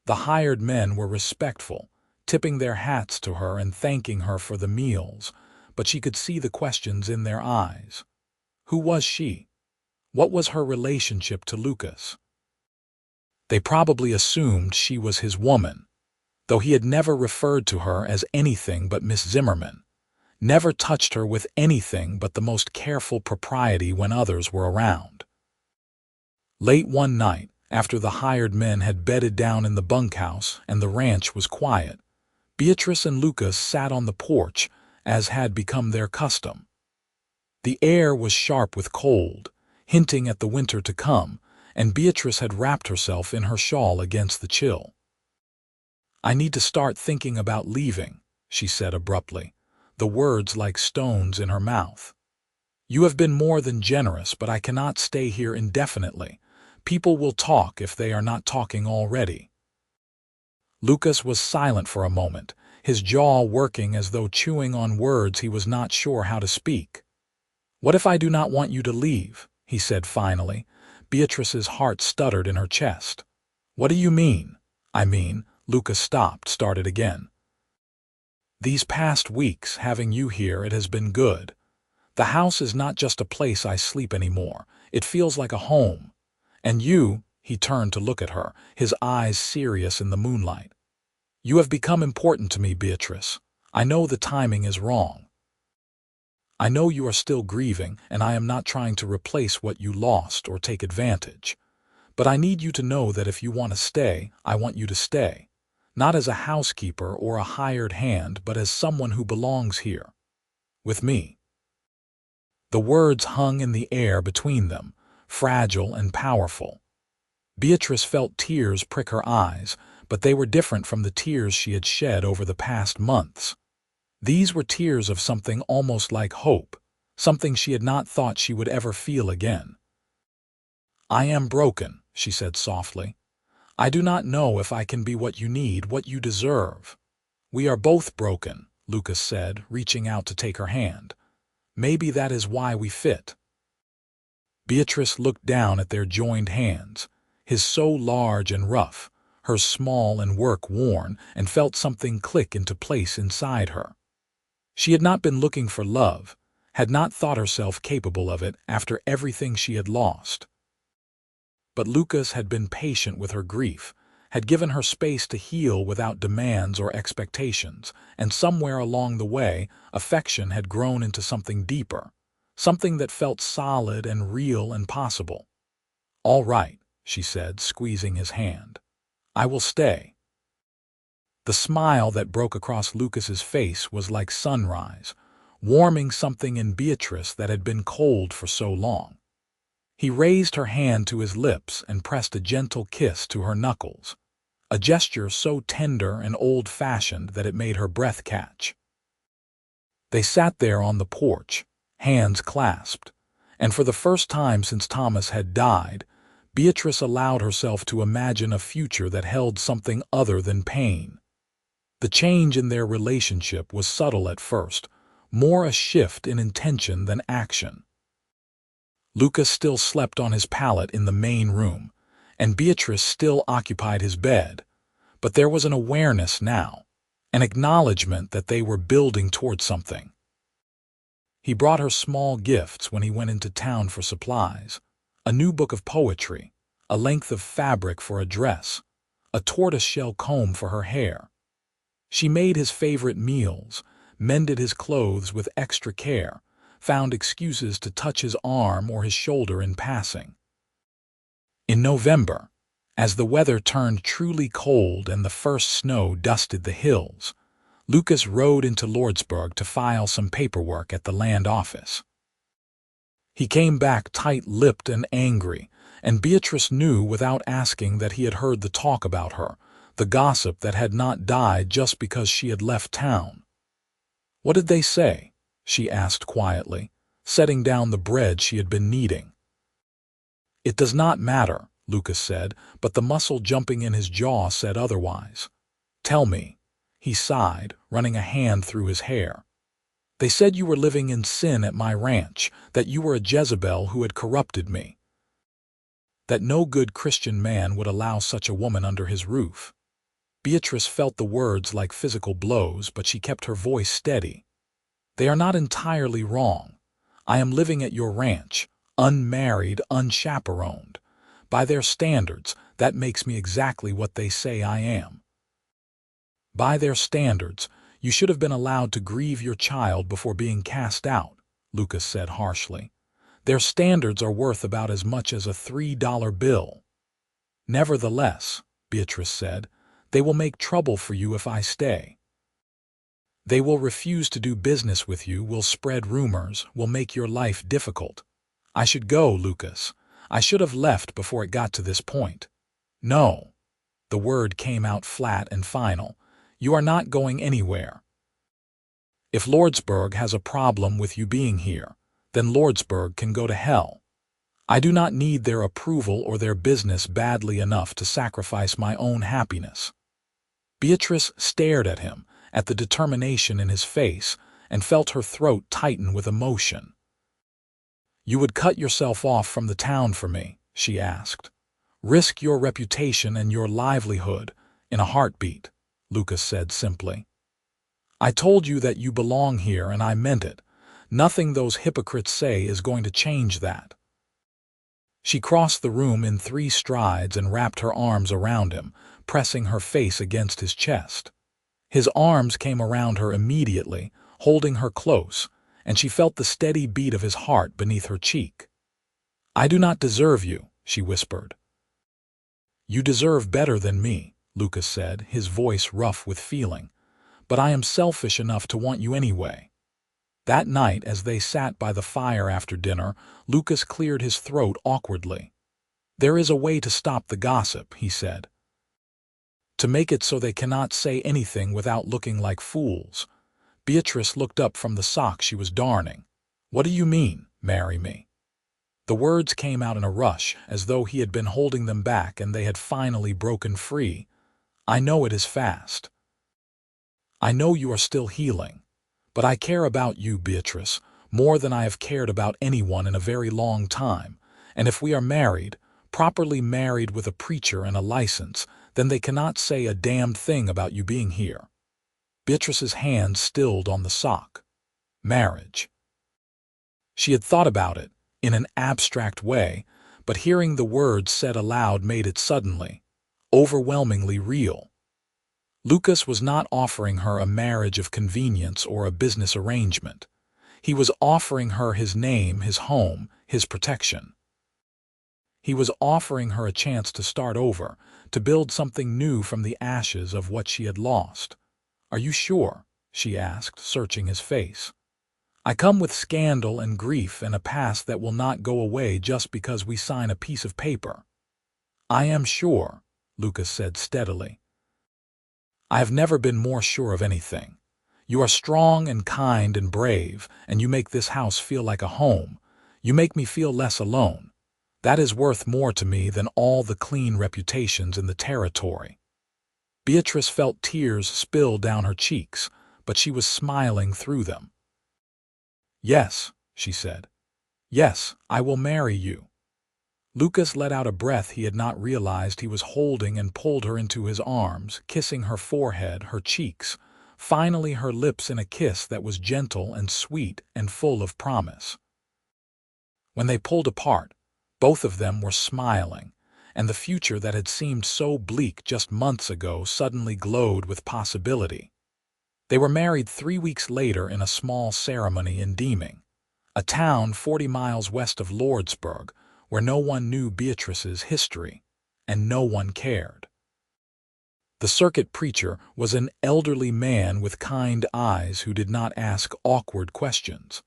The hired men were respectful, tipping their hats to her and thanking her for the meals, but she could see the questions in their eyes. Who was she? What was her relationship to Lucas? They probably assumed she was his woman, though he had never referred to her as anything but Miss Zimmerman, never touched her with anything but the most careful propriety when others were around. Late one night, after the hired men had bedded down in the bunkhouse and the ranch was quiet, Beatrice and Lucas sat on the porch, as had become their custom. The air was sharp with cold, hinting at the winter to come, and Beatrice had wrapped herself in her shawl against the chill. "I need to start thinking about leaving," she said abruptly, the words like stones in her mouth. "You have been more than generous, but I cannot stay here indefinitely. People will talk if they are not talking already." Lucas was silent for a moment, his jaw working as though chewing on words he was not sure how to speak. "What if I do not want you to leave?" he said finally. Beatrice's heart stuttered in her chest. "What do you mean?" "I mean," Lucas started again. "These past weeks, having you here, it has been good. The house is not just a place I sleep anymore. It feels like a home. And you," he turned to look at her, his eyes serious in the moonlight. "You have become important to me, Beatrice. I know the timing is wrong. I know you are still grieving, and I am not trying to replace what you lost or take advantage. But I need you to know that if you want to stay, I want you to stay. not as a housekeeper or a hired hand, but as someone who belongs here. With me." The words hung in the air between them, fragile and powerful. Beatrice felt tears prick her eyes, but they were different from the tears she had shed over the past months. These were tears of something almost like hope, something she had not thought she would ever feel again. "I am broken," she said softly. "I do not know if I can be what you need, what you deserve." "We are both broken," Lucas said, reaching out to take her hand. "Maybe that is why we fit." Beatrice looked down at their joined hands, his so large and rough, hers small and work-worn, and felt something click into place inside her. She had not been looking for love, had not thought herself capable of it after everything she had lost. But Lucas had been patient with her grief, had given her space to heal without demands or expectations, and somewhere along the way, affection had grown into something deeper, something that felt solid and real and possible. "All right," she said, squeezing his hand. "I will stay." The smile that broke across Lucas's face was like sunrise, warming something in Beatrice that had been cold for so long. He raised her hand to his lips and pressed a gentle kiss to her knuckles, a gesture so tender and old-fashioned that it made her breath catch. They sat there on the porch, hands clasped, and for the first time since Thomas had died, Beatrice allowed herself to imagine a future that held something other than pain. The change in their relationship was subtle at first, more a shift in intention than action. Lucas still slept on his pallet in the main room, and Beatrice still occupied his bed, but there was an awareness now, an acknowledgement that they were building toward something. He brought her small gifts when he went into town for supplies, a new book of poetry, a length of fabric for a dress, a tortoiseshell comb for her hair. She made his favorite meals, mended his clothes with extra care, found excuses to touch his arm or his shoulder in passing. In November, as the weather turned truly cold and the first snow dusted the hills, Lucas rode into Lordsburg to file some paperwork at the land office. He came back tight-lipped and angry, and Beatrice knew without asking that he had heard the talk about her, the gossip that had not died just because she had left town. "What did they say?" she asked quietly, setting down the bread she had been kneading. "It does not matter," Lucas said, but the muscle jumping in his jaw said otherwise. "Tell me," he sighed, running a hand through his hair. "They said you were living in sin at my ranch, that you were a Jezebel who had corrupted me, that no good Christian man would allow such a woman under his roof." Beatrice felt the words like physical blows, but she kept her voice steady. "They are not entirely wrong. I am living at your ranch, unmarried, unchaperoned. By their standards, that makes me exactly what they say I am." "By their standards, you should have been allowed to grieve your child before being cast out," Lucas said harshly. "Their standards are worth about as much as a $3 bill." "Nevertheless," Beatrice said, "they will make trouble for you if I stay. They will refuse to do business with you, will spread rumors, will make your life difficult. I should go, Lucas. I should have left before it got to this point." "No." The word came out flat and final. "You are not going anywhere. If Lordsburg has a problem with you being here, then Lordsburg can go to hell. I do not need their approval or their business badly enough to sacrifice my own happiness." Beatrice stared at him, at the determination in his face, and felt her throat tighten with emotion. "You would cut yourself off from the town for me?" she asked. "Risk your reputation and your livelihood in a heartbeat," Lucas said simply. "I told you that you belong here, and I meant it. Nothing those hypocrites say is going to change that." She crossed the room in 3 strides and wrapped her arms around him, pressing her face against his chest. His arms came around her immediately, holding her close, and she felt the steady beat of his heart beneath her cheek. "I do not deserve you," she whispered. "You deserve better than me," Lucas said, his voice rough with feeling, "but I am selfish enough to want you anyway." That night, as they sat by the fire after dinner, Lucas cleared his throat awkwardly. "There is a way to stop the gossip," he said. "To make it so they cannot say anything without looking like fools." Beatrice looked up from the sock she was darning. "What do you mean, marry me?" The words came out in a rush, as though he had been holding them back and they had finally broken free. "I know it is fast. I know you are still healing. But I care about you, Beatrice, more than I have cared about anyone in a very long time, and if we are married, properly married with a preacher and a license, then they cannot say a damned thing about you being here." Beatrice's hand stilled on the sock. Marriage. She had thought about it, in an abstract way, but hearing the words said aloud made it suddenly, overwhelmingly real. Lucas was not offering her a marriage of convenience or a business arrangement. He was offering her his name, his home, his protection. He was offering her a chance to start over, to build something new from the ashes of what she had lost. "Are you sure?" she asked, searching his face. "I come with scandal and grief and a past that will not go away just because we sign a piece of paper." "I am sure," Lucas said steadily. "I have never been more sure of anything. You are strong and kind and brave, and you make this house feel like a home. You make me feel less alone. That is worth more to me than all the clean reputations in the territory." Beatrice felt tears spill down her cheeks, but she was smiling through them. "Yes," she said. "Yes, I will marry you." Lucas let out a breath he had not realized he was holding and pulled her into his arms, kissing her forehead, her cheeks, finally her lips in a kiss that was gentle and sweet and full of promise. When they pulled apart, both of them were smiling, and the future that had seemed so bleak just months ago suddenly glowed with possibility. They were married 3 weeks later in a small ceremony in Deeming, a town 40 miles west of Lordsburg, where no one knew Beatrice's history, and no one cared. The circuit preacher was an elderly man with kind eyes who did not ask awkward questions,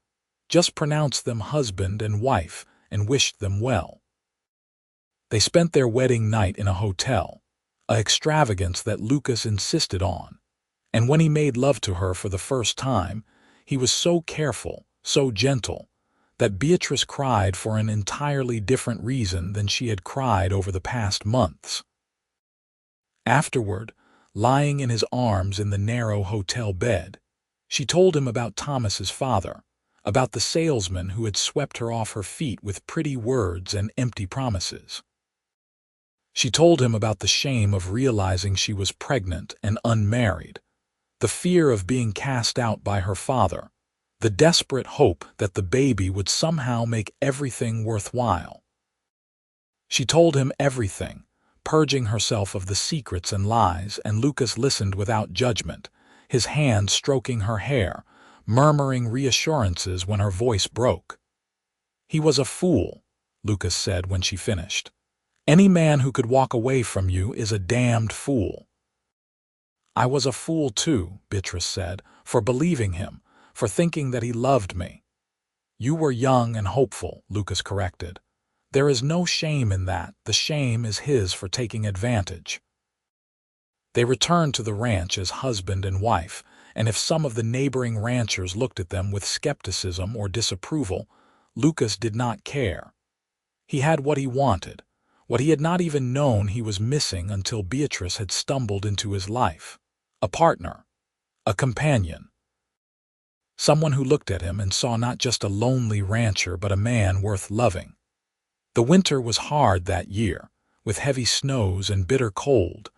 just pronounced them husband and wife and wished them well. They spent their wedding night in a hotel, an extravagance that Lucas insisted on, and when he made love to her for the first time, he was so careful, so gentle, that Beatrice cried for an entirely different reason than she had cried over the past months. Afterward, lying in his arms in the narrow hotel bed, she told him about Thomas's father, about the salesman who had swept her off her feet with pretty words and empty promises. She told him about the shame of realizing she was pregnant and unmarried, the fear of being cast out by her father, the desperate hope that the baby would somehow make everything worthwhile. She told him everything, purging herself of the secrets and lies, and Lucas listened without judgment, his hand stroking her hair, murmuring reassurances when her voice broke. "He was a fool," Lucas said when she finished. "Any man who could walk away from you is a damned fool." "I was a fool too," Beatrice said, "for believing him, for thinking that he loved me." "You were young and hopeful," Lucas corrected. "There is no shame in that. The shame is his for taking advantage." They returned to the ranch as husband and wife, and if some of the neighboring ranchers looked at them with skepticism or disapproval, Lucas did not care. He had what he wanted, what he had not even known he was missing until Beatrice had stumbled into his life. A partner, a companion. Someone who looked at him and saw not just a lonely rancher but a man worth loving. The winter was hard that year, with heavy snows and bitter cold,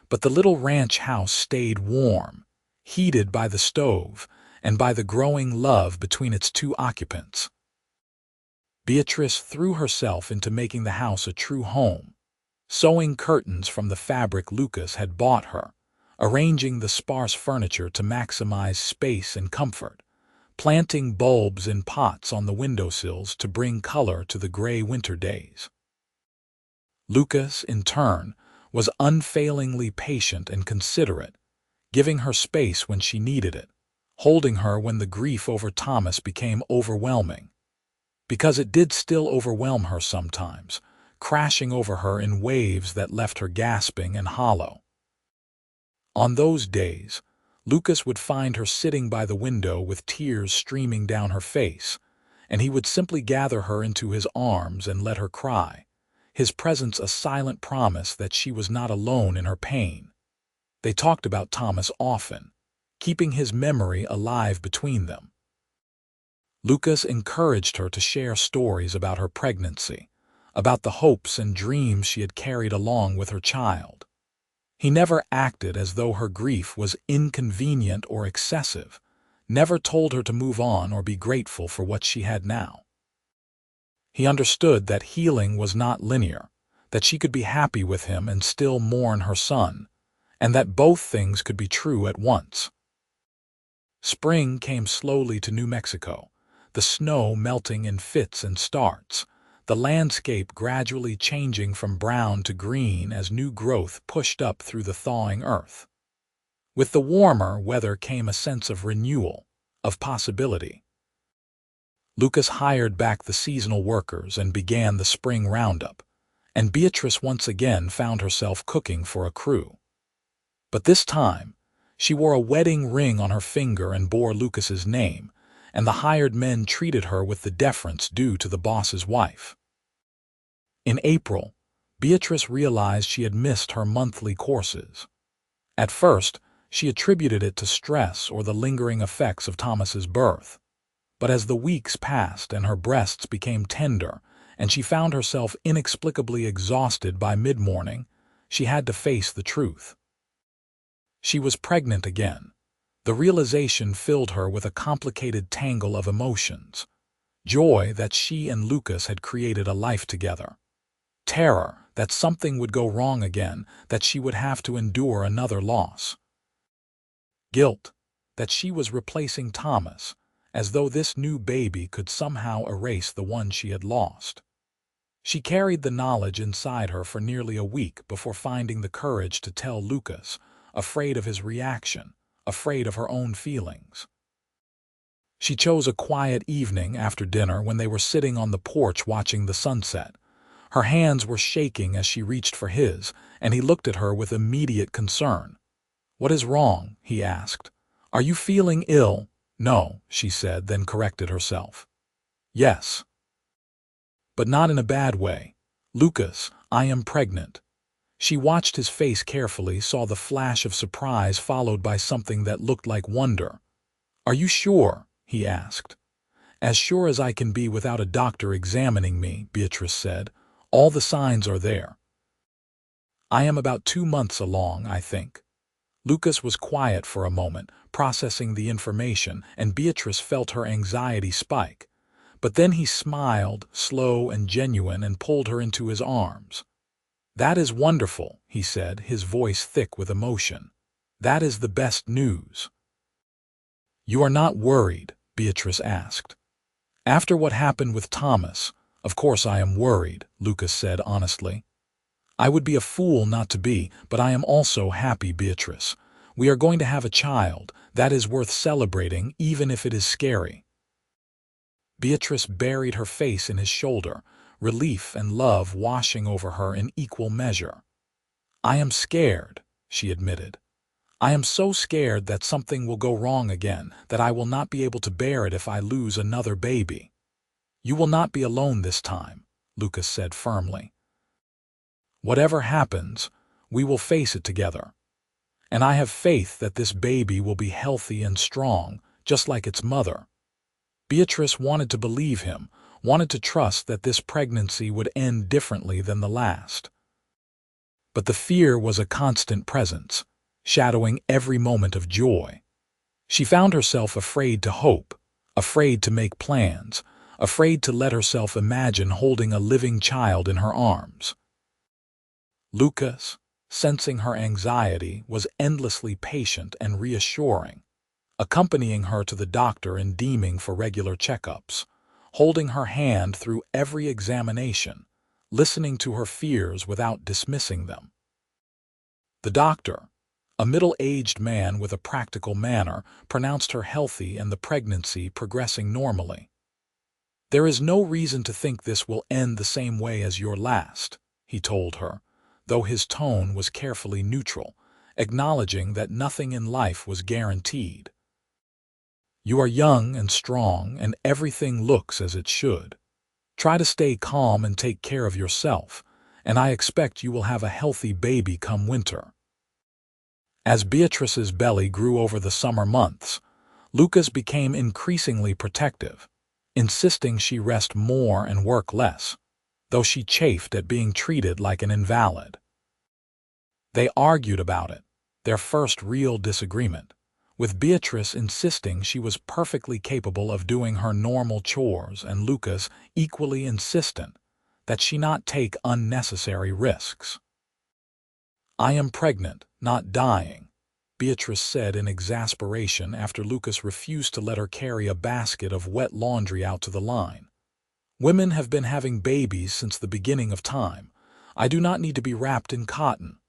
but the little ranch house stayed warm, heated by the stove and by the growing love between its two occupants. Beatrice threw herself into making the house a true home, sewing curtains from the fabric Lucas had bought her, arranging the sparse furniture to maximize space and comfort, planting bulbs in pots on the windowsills to bring color to the gray winter days. Lucas, in turn, was unfailingly patient and considerate, giving her space when she needed it, holding her when the grief over Thomas became overwhelming. Because it did still overwhelm her sometimes, crashing over her in waves that left her gasping and hollow. On those days, Lucas would find her sitting by the window with tears streaming down her face, and he would simply gather her into his arms and let her cry, his presence a silent promise that she was not alone in her pain. They talked about Thomas often, keeping his memory alive between them. Lucas encouraged her to share stories about her pregnancy, about the hopes and dreams she had carried along with her child. He never acted as though her grief was inconvenient or excessive, never told her to move on or be grateful for what she had now. He understood that healing was not linear, that she could be happy with him and still mourn her son, and that both things could be true at once. Spring came slowly to New Mexico, the snow melting in fits and starts, the landscape gradually changing from brown to green as new growth pushed up through the thawing earth. With the warmer weather came a sense of renewal, of possibility. Lucas hired back the seasonal workers and began the spring roundup, and Beatrice once again found herself cooking for a crew. But this time, she wore a wedding ring on her finger and bore Lucas's name, and the hired men treated her with the deference due to the boss's wife. In April, Beatrice realized she had missed her monthly courses. At first, she attributed it to stress or the lingering effects of Thomas's birth. But as the weeks passed and her breasts became tender, and she found herself inexplicably exhausted by mid-morning, she had to face the truth. She was pregnant again. The realization filled her with a complicated tangle of emotions. Joy that she and Lucas had created a life together. Terror that something would go wrong again, that she would have to endure another loss. Guilt that she was replacing Thomas, as though this new baby could somehow erase the one she had lost. She carried the knowledge inside her for nearly a week before finding the courage to tell Lucas, afraid of his reaction, afraid of her own feelings. She chose a quiet evening after dinner when they were sitting on the porch watching the sunset. Her hands were shaking as she reached for his, and he looked at her with immediate concern. "What is wrong?" he asked. "Are you feeling ill?" "No," she said, then corrected herself. "Yes. But not in a bad way. Lucas, I am pregnant." She watched his face carefully, saw the flash of surprise followed by something that looked like wonder. "Are you sure?" he asked. "As sure as I can be without a doctor examining me," Beatrice said. "All the signs are there." "I am about 2 months along, I think." Lucas was quiet for a moment, processing the information, and Beatrice felt her anxiety spike. But then he smiled, slow and genuine, and pulled her into his arms. "That is wonderful," he said, his voice thick with emotion. "That is the best news." "You are not worried?" Beatrice asked. "After what happened with Thomas, of course I am worried," Lucas said honestly. "I would be a fool not to be, but I am also happy, Beatrice. We are going to have a child. That is worth celebrating, even if it is scary." Beatrice buried her face in his shoulder, relief and love washing over her in equal measure. "I am scared," she admitted. "I am so scared that something will go wrong again, that I will not be able to bear it if I lose another baby." "You will not be alone this time," Lucas said firmly. "Whatever happens, we will face it together. And I have faith that this baby will be healthy and strong, just like its mother." Beatrice wanted to believe him, wanted to trust that this pregnancy would end differently than the last. But the fear was a constant presence, shadowing every moment of joy. She found herself afraid to hope, afraid to make plans, afraid to let herself imagine holding a living child in her arms. Lucas, sensing her anxiety, was endlessly patient and reassuring, accompanying her to the doctor and deeming for regular checkups, holding her hand through every examination, listening to her fears without dismissing them. The doctor, a middle-aged man with a practical manner, pronounced her healthy and the pregnancy progressing normally. "There is no reason to think this will end the same way as your last," he told her, though his tone was carefully neutral, acknowledging that nothing in life was guaranteed. "You are young and strong, and everything looks as it should. Try to stay calm and take care of yourself, and I expect you will have a healthy baby come winter." As Beatrice's belly grew over the summer months, Lucas became increasingly protective, insisting she rest more and work less, though she chafed at being treated like an invalid. They argued about it, their first real disagreement, with Beatrice insisting she was perfectly capable of doing her normal chores and Lucas equally insistent that she not take unnecessary risks. "I am pregnant, not dying," Beatrice said in exasperation after Lucas refused to let her carry a basket of wet laundry out to the line. "Women have been having babies since the beginning of time. I do not need to be wrapped in cotton."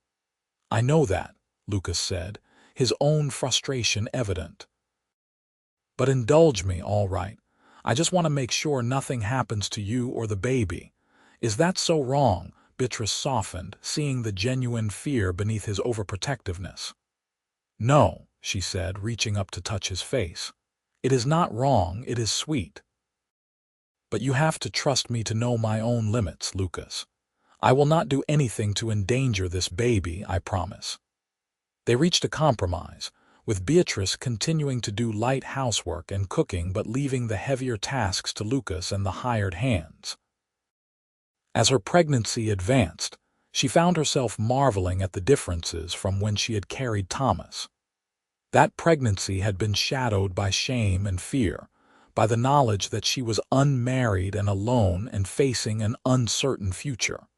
"I know that," Lucas said, his own frustration evident. "But indulge me, all right. I just want to make sure nothing happens to you or the baby." "Is that so wrong?" Beatrice softened, seeing the genuine fear beneath his overprotectiveness. "No," she said, reaching up to touch his face. "It is not wrong, it is sweet. But you have to trust me to know my own limits, Lucas. I will not do anything to endanger this baby, I promise." They reached a compromise, with Beatrice continuing to do light housework and cooking but leaving the heavier tasks to Lucas and the hired hands. As her pregnancy advanced, she found herself marveling at the differences from when she had carried Thomas. That pregnancy had been shadowed by shame and fear, by the knowledge that she was unmarried and alone and facing an uncertain future.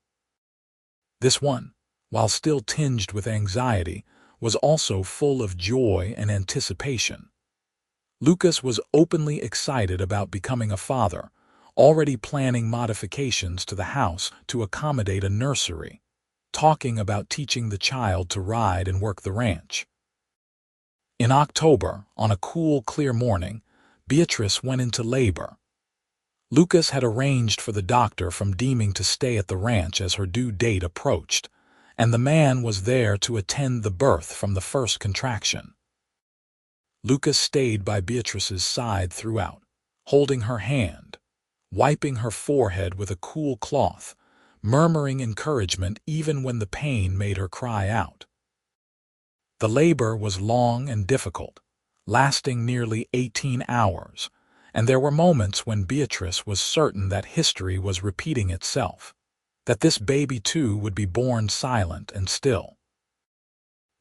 This one, while still tinged with anxiety, was also full of joy and anticipation. Lucas was openly excited about becoming a father, already planning modifications to the house to accommodate a nursery, talking about teaching the child to ride and work the ranch. In October, on a cool, clear morning, Beatrice went into labor. Lucas had arranged for the doctor from Deeming to stay at the ranch as her due date approached, and the man was there to attend the birth from the first contraction. Lucas stayed by Beatrice's side throughout, holding her hand, wiping her forehead with a cool cloth, murmuring encouragement even when the pain made her cry out. The labor was long and difficult, lasting nearly 18 hours, and there were moments when Beatrice was certain that history was repeating itself, that this baby too would be born silent and still.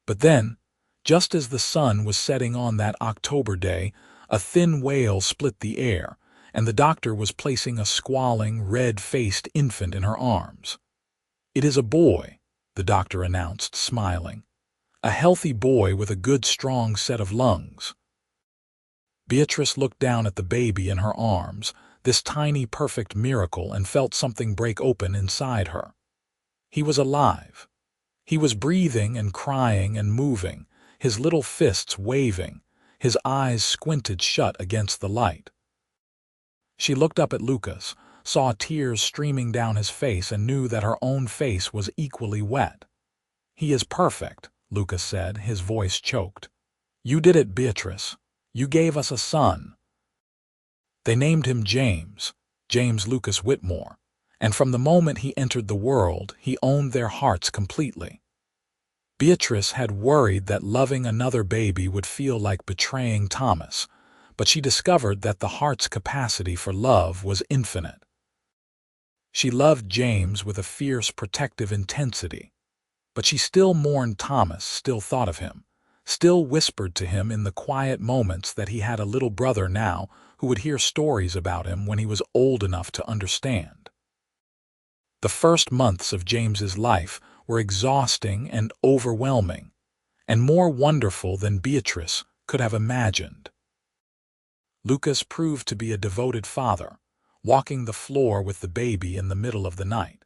But then, just as the sun was setting on that October day, a thin wail split the air, and the doctor was placing a squalling, red-faced infant in her arms. "It is a boy," the doctor announced, smiling. "A healthy boy with a good, strong set of lungs." Beatrice looked down at the baby in her arms, this tiny, perfect miracle, and felt something break open inside her. He was alive. He was breathing and crying and moving, his little fists waving, his eyes squinted shut against the light. She looked up at Lucas, saw tears streaming down his face, and knew that her own face was equally wet. "He is perfect," Lucas said, his voice choked. "You did it, Beatrice. You gave us a son." They named him James, James Lucas Whitmore, and from the moment he entered the world, he owned their hearts completely. Beatrice had worried that loving another baby would feel like betraying Thomas, but she discovered that the heart's capacity for love was infinite. She loved James with a fierce, protective intensity, but she still mourned Thomas, still thought of him, still whispered to him in the quiet moments that he had a little brother now who would hear stories about him when he was old enough to understand. The first months of James's life were exhausting and overwhelming, and more wonderful than Beatrice could have imagined. Lucas proved to be a devoted father, walking the floor with the baby in the middle of the night,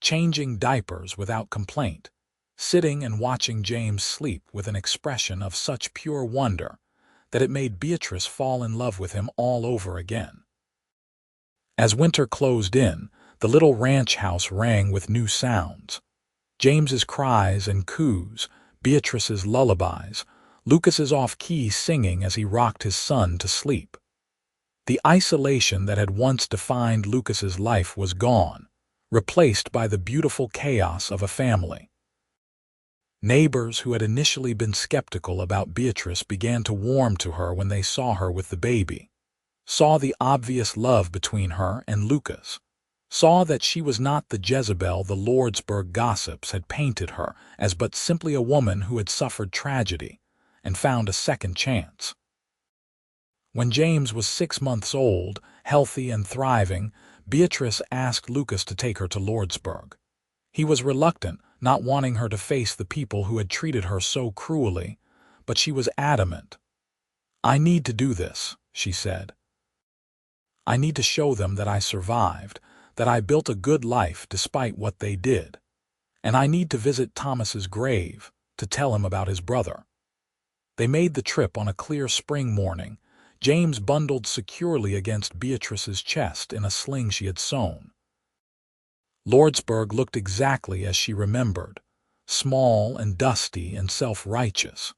changing diapers without complaint, sitting and watching James sleep with an expression of such pure wonder that it made Beatrice fall in love with him all over again. As winter closed in, the little ranch house rang with new sounds. James's cries and coos, Beatrice's lullabies, Lucas's off-key singing as he rocked his son to sleep. The isolation that had once defined Lucas's life was gone, replaced by the beautiful chaos of a family. Neighbors who had initially been skeptical about Beatrice began to warm to her when they saw her with the baby, saw the obvious love between her and Lucas, saw that she was not the Jezebel the Lordsburg gossips had painted her as, but simply a woman who had suffered tragedy and found a second chance. When James was 6 months old, healthy and thriving, Beatrice asked Lucas to take her to Lordsburg. He was reluctant, not wanting her to face the people who had treated her so cruelly, but she was adamant. "I need to do this," she said. "I need to show them that I survived, that I built a good life despite what they did. And I need to visit Thomas's grave, to tell him about his brother." They made the trip on a clear spring morning, James bundled securely against Beatrice's chest in a sling she had sewn. Lordsburg looked exactly as she remembered, small and dusty and self-righteous.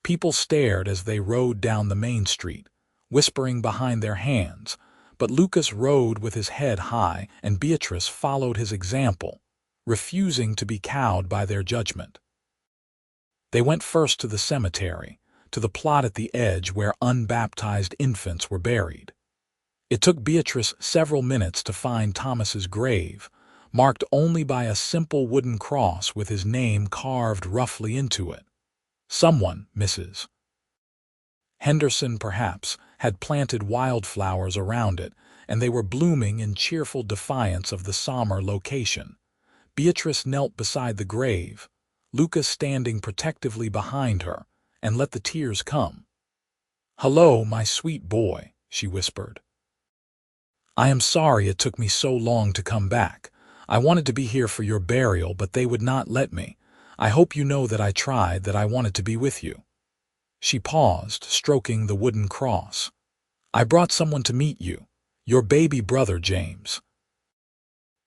People stared as they rode down the main street, whispering behind their hands, but Lucas rode with his head high and Beatrice followed his example, refusing to be cowed by their judgment. They went first to the cemetery, to the plot at the edge where unbaptized infants were buried. It took Beatrice several minutes to find Thomas's grave, marked only by a simple wooden cross with his name carved roughly into it. Someone, Mrs. Henderson perhaps, had planted wildflowers around it, and they were blooming in cheerful defiance of the somber location. Beatrice knelt beside the grave, Lucas standing protectively behind her, and let the tears come. "Hello, my sweet boy," she whispered. "I am sorry it took me so long to come back. I wanted to be here for your burial, but they would not let me. I hope you know that I tried, that I wanted to be with you." She paused, stroking the wooden cross. "I brought someone to meet you, your baby brother James.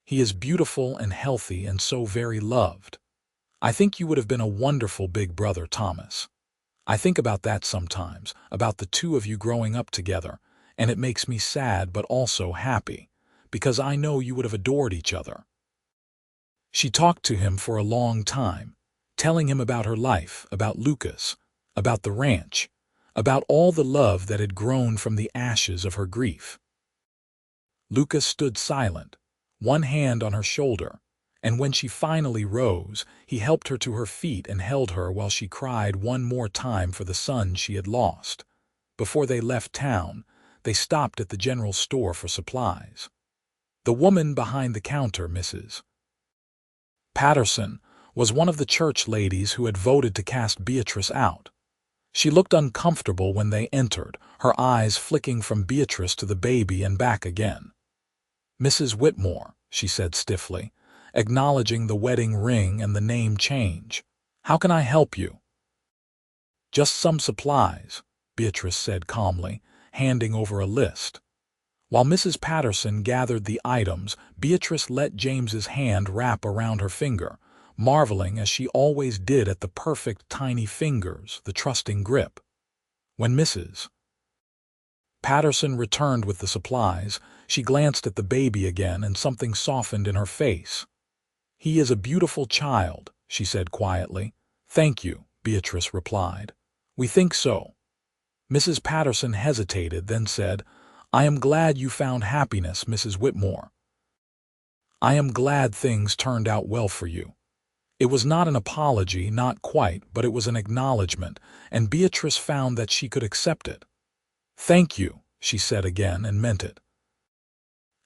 He is beautiful and healthy and so very loved. I think you would have been a wonderful big brother, Thomas. I think about that sometimes, about the two of you growing up together, and it makes me sad but also happy, because I know you would have adored each other." She talked to him for a long time, telling him about her life, about Lucas, about the ranch, about all the love that had grown from the ashes of her grief. Lucas stood silent, one hand on her shoulder, and when she finally rose, he helped her to her feet and held her while she cried one more time for the son she had lost. Before they left town, they stopped at the general store for supplies. The woman behind the counter, Mrs. Patterson, was one of the church ladies who had voted to cast Beatrice out. She looked uncomfortable when they entered, her eyes flicking from Beatrice to the baby and back again. "Mrs. Whitmore," she said stiffly, acknowledging the wedding ring and the name change. "How can I help you?" "Just some supplies," Beatrice said calmly, handing over a list. While Mrs. Patterson gathered the items, Beatrice let James's hand wrap around her finger, marveling as she always did at the perfect tiny fingers, the trusting grip. When Mrs. Patterson returned with the supplies, she glanced at the baby again and something softened in her face. "He is a beautiful child," she said quietly. "Thank you," Beatrice replied. "We think so." Mrs. Patterson hesitated, then said, "I am glad you found happiness, Mrs. Whitmore. I am glad things turned out well for you." It was not an apology, not quite, but it was an acknowledgement, and Beatrice found that she could accept it. "Thank you," she said again, and meant it.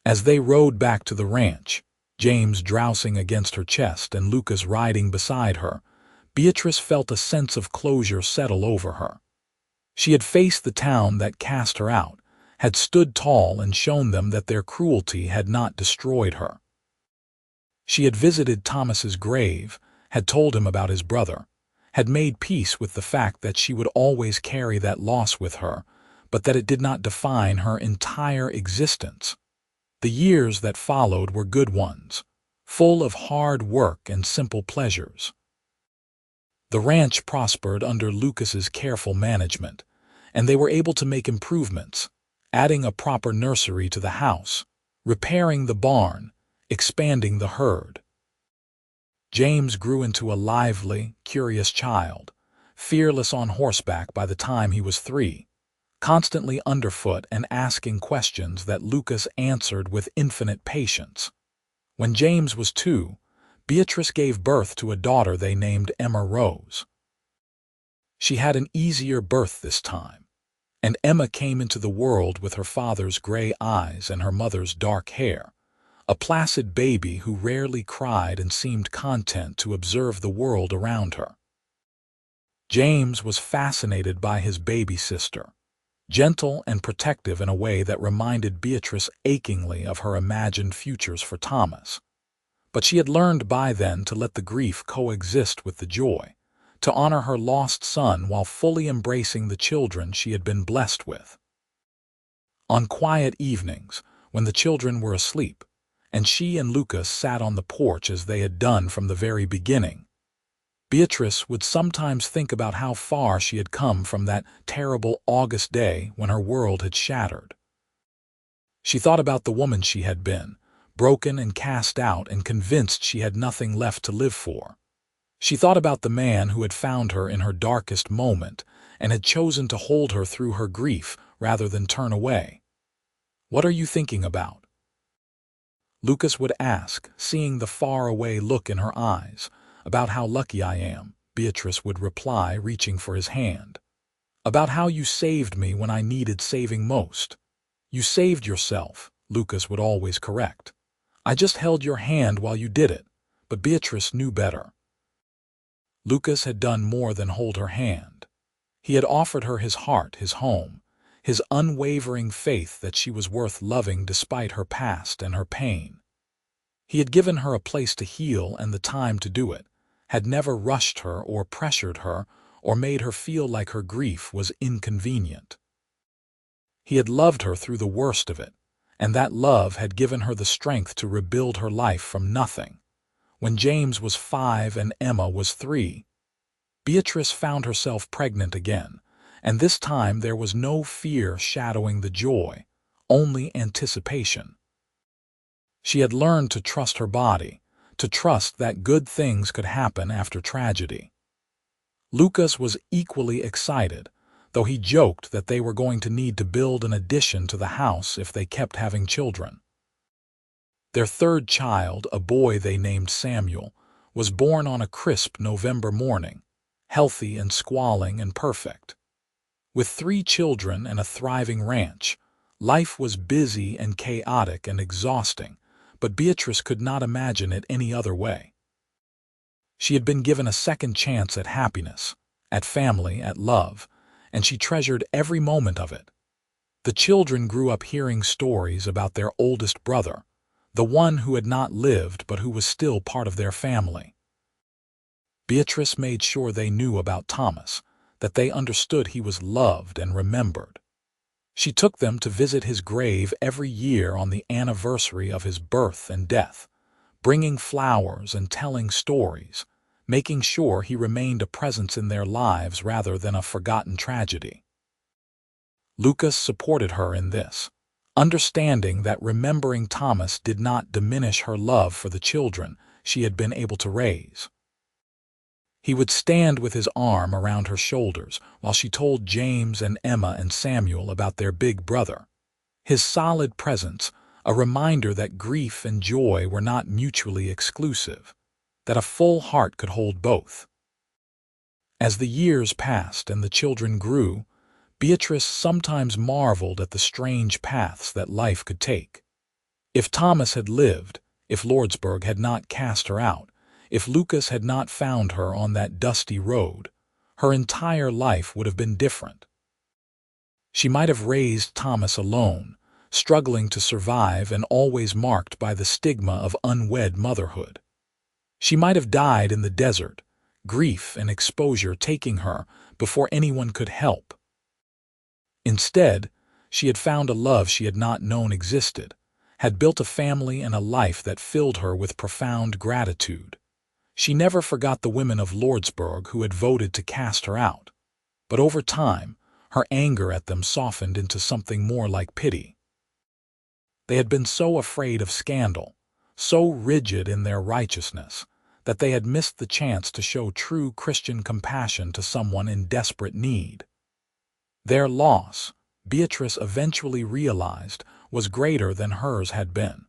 As they rode back to the ranch, James drowsing against her chest and Lucas riding beside her, Beatrice felt a sense of closure settle over her. She had faced the town that cast her out, had stood tall and shown them that their cruelty had not destroyed her. She had visited Thomas's grave, had told him about his brother, had made peace with the fact that she would always carry that loss with her, but that it did not define her entire existence. The years that followed were good ones, full of hard work and simple pleasures. The ranch prospered under Lucas's careful management, and they were able to make improvements, adding a proper nursery to the house, repairing the barn, expanding the herd. James grew into a lively, curious child, fearless on horseback by the time he was 3, constantly underfoot and asking questions that Lucas answered with infinite patience. When James was 2, Beatrice gave birth to a daughter they named Emma Rose. She had an easier birth this time, and Emma came into the world with her father's gray eyes and her mother's dark hair, a placid baby who rarely cried and seemed content to observe the world around her. James was fascinated by his baby sister, gentle and protective in a way that reminded Beatrice achingly of her imagined futures for Thomas. But she had learned by then to let the grief coexist with the joy, to honor her lost son while fully embracing the children she had been blessed with. On quiet evenings, when the children were asleep, and she and Lucas sat on the porch as they had done from the very beginning, Beatrice would sometimes think about how far she had come from that terrible August day when her world had shattered. She thought about the woman she had been, broken and cast out and convinced she had nothing left to live for. She thought about the man who had found her in her darkest moment and had chosen to hold her through her grief rather than turn away. "What are you thinking about?" Lucas would ask, seeing the faraway look in her eyes. "About how lucky I am," Beatrice would reply, reaching for his hand. "About how you saved me when I needed saving most." "You saved yourself," Lucas would always correct. "I just held your hand while you did it," but Beatrice knew better. Lucas had done more than hold her hand. He had offered her his heart, his home, his unwavering faith that she was worth loving despite her past and her pain. He had given her a place to heal and the time to do it, had never rushed her or pressured her or made her feel like her grief was inconvenient. He had loved her through the worst of it, and that love had given her the strength to rebuild her life from nothing. When James was 5 and Emma was 3, Beatrice found herself pregnant again, and this time there was no fear shadowing the joy, only anticipation. She had learned to trust her body, to trust that good things could happen after tragedy. Lucas was equally excited, though he joked that they were going to need to build an addition to the house if they kept having children. Their third child, a boy they named Samuel, was born on a crisp November morning, healthy and squalling and perfect. With 3 children and a thriving ranch, life was busy and chaotic and exhausting, but Beatrice could not imagine it any other way. She had been given a second chance at happiness, at family, at love, and she treasured every moment of it. The children grew up hearing stories about their oldest brother, the one who had not lived but who was still part of their family. Beatrice made sure they knew about Thomas, that they understood he was loved and remembered. She took them to visit his grave every year on the anniversary of his birth and death, bringing flowers and telling stories, making sure he remained a presence in their lives rather than a forgotten tragedy. Lucas supported her in this, understanding that remembering Thomas did not diminish her love for the children she had been able to raise. He would stand with his arm around her shoulders while she told James and Emma and Samuel about their big brother. His solid presence, a reminder that grief and joy were not mutually exclusive, that a full heart could hold both. As the years passed and the children grew, Beatrice sometimes marveled at the strange paths that life could take. If Thomas had lived, if Lordsburg had not cast her out, if Lucas had not found her on that dusty road, her entire life would have been different. She might have raised Thomas alone, struggling to survive and always marked by the stigma of unwed motherhood. She might have died in the desert, grief and exposure taking her before anyone could help. Instead, she had found a love she had not known existed, had built a family and a life that filled her with profound gratitude. She never forgot the women of Lordsburg who had voted to cast her out, but over time, her anger at them softened into something more like pity. They had been so afraid of scandal, so rigid in their righteousness, that they had missed the chance to show true Christian compassion to someone in desperate need. Their loss, Beatrice eventually realized, was greater than hers had been.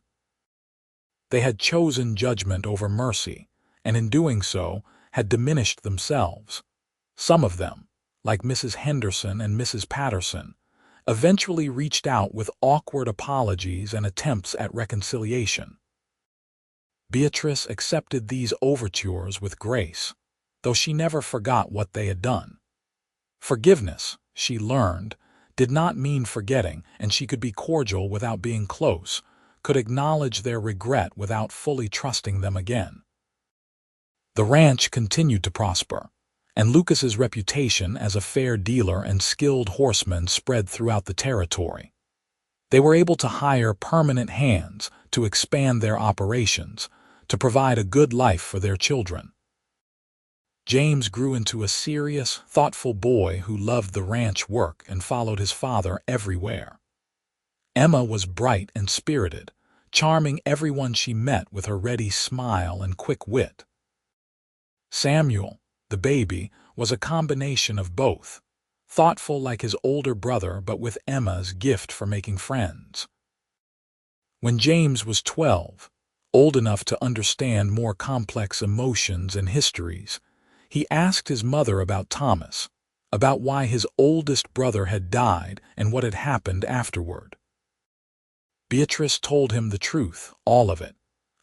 They had chosen judgment over mercy, and in doing so, had diminished themselves. Some of them, like Mrs. Henderson and Mrs. Patterson, eventually reached out with awkward apologies and attempts at reconciliation. Beatrice accepted these overtures with grace, though she never forgot what they had done. Forgiveness, she learned, did not mean forgetting, and she could be cordial without being close, could acknowledge their regret without fully trusting them again. The ranch continued to prosper, and Lucas's reputation as a fair dealer and skilled horseman spread throughout the territory. They were able to hire permanent hands to expand their operations, to provide a good life for their children. James grew into a serious, thoughtful boy who loved the ranch work and followed his father everywhere. Emma was bright and spirited, charming everyone she met with her ready smile and quick wit. Samuel, the baby, was a combination of both, thoughtful like his older brother but with Emma's gift for making friends. When James was 12, old enough to understand more complex emotions and histories, he asked his mother about Thomas, about why his oldest brother had died and what had happened afterward. Beatrice told him the truth, all of it,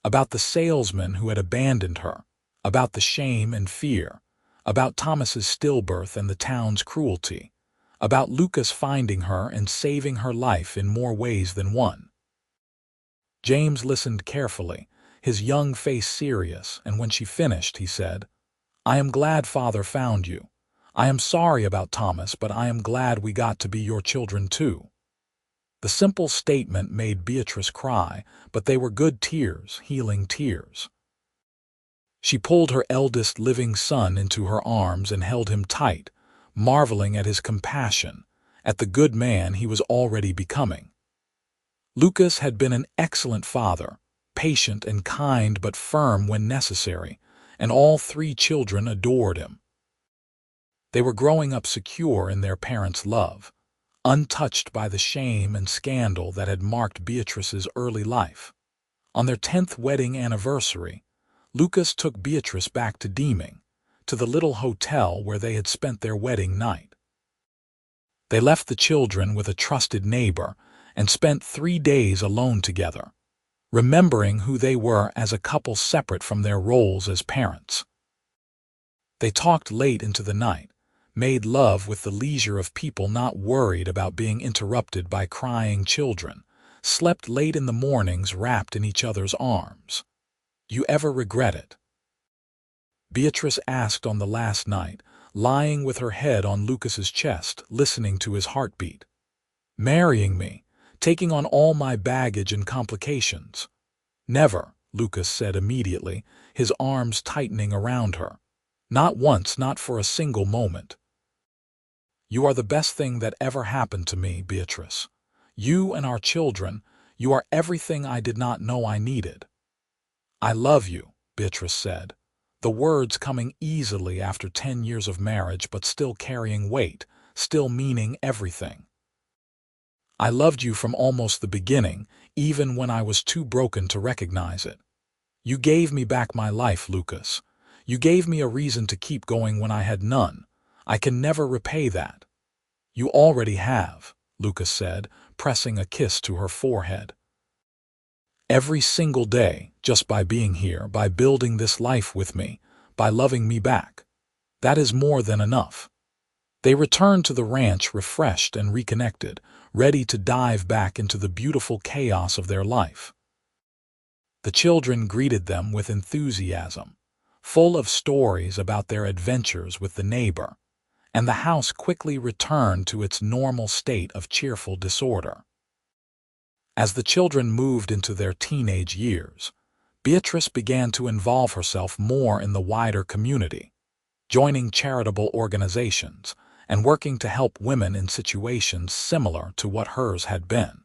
about the salesman who had abandoned her, about the shame and fear, about Thomas's stillbirth and the town's cruelty, about Lucas finding her and saving her life in more ways than one. James listened carefully, his young face serious, and when she finished, he said, "I am glad Father found you. I am sorry about Thomas, but I am glad we got to be your children too." The simple statement made Beatrice cry, but they were good tears, healing tears. She pulled her eldest living son into her arms and held him tight, marveling at his compassion, at the good man he was already becoming. Lucas had been an excellent father, patient and kind but firm when necessary, and all three children adored him. They were growing up secure in their parents' love, untouched by the shame and scandal that had marked Beatrice's early life. On their 10th wedding anniversary, Lucas took Beatrice back to Deeming, to the little hotel where they had spent their wedding night. They left the children with a trusted neighbor and spent 3 days alone together, remembering who they were as a couple separate from their roles as parents. They talked late into the night, made love with the leisure of people not worried about being interrupted by crying children, slept late in the mornings wrapped in each other's arms. "You ever regret it?" Beatrice asked on the last night, lying with her head on Lucas's chest, listening to his heartbeat. "Marrying me, taking on all my baggage and complications." "Never," Lucas said immediately, his arms tightening around her. "Not once, not for a single moment." "You are the best thing that ever happened to me, Beatrice. You and our children, you are everything I did not know I needed." "I love you," Beatrice said, the words coming easily after 10 years of marriage but still carrying weight, still meaning everything. "I loved you from almost the beginning, even when I was too broken to recognize it. You gave me back my life, Lucas. You gave me a reason to keep going when I had none. I can never repay that." "You already have," Lucas said, pressing a kiss to her forehead. "Every single day, just by being here, by building this life with me, by loving me back. That is more than enough." They returned to the ranch refreshed and reconnected, ready to dive back into the beautiful chaos of their life. The children greeted them with enthusiasm. full of stories about their adventures with the neighbor, and the house quickly returned to its normal state of cheerful disorder. As the children moved into their teenage years, Beatrice began to involve herself more in the wider community, joining charitable organizations and working to help women in situations similar to what hers had been.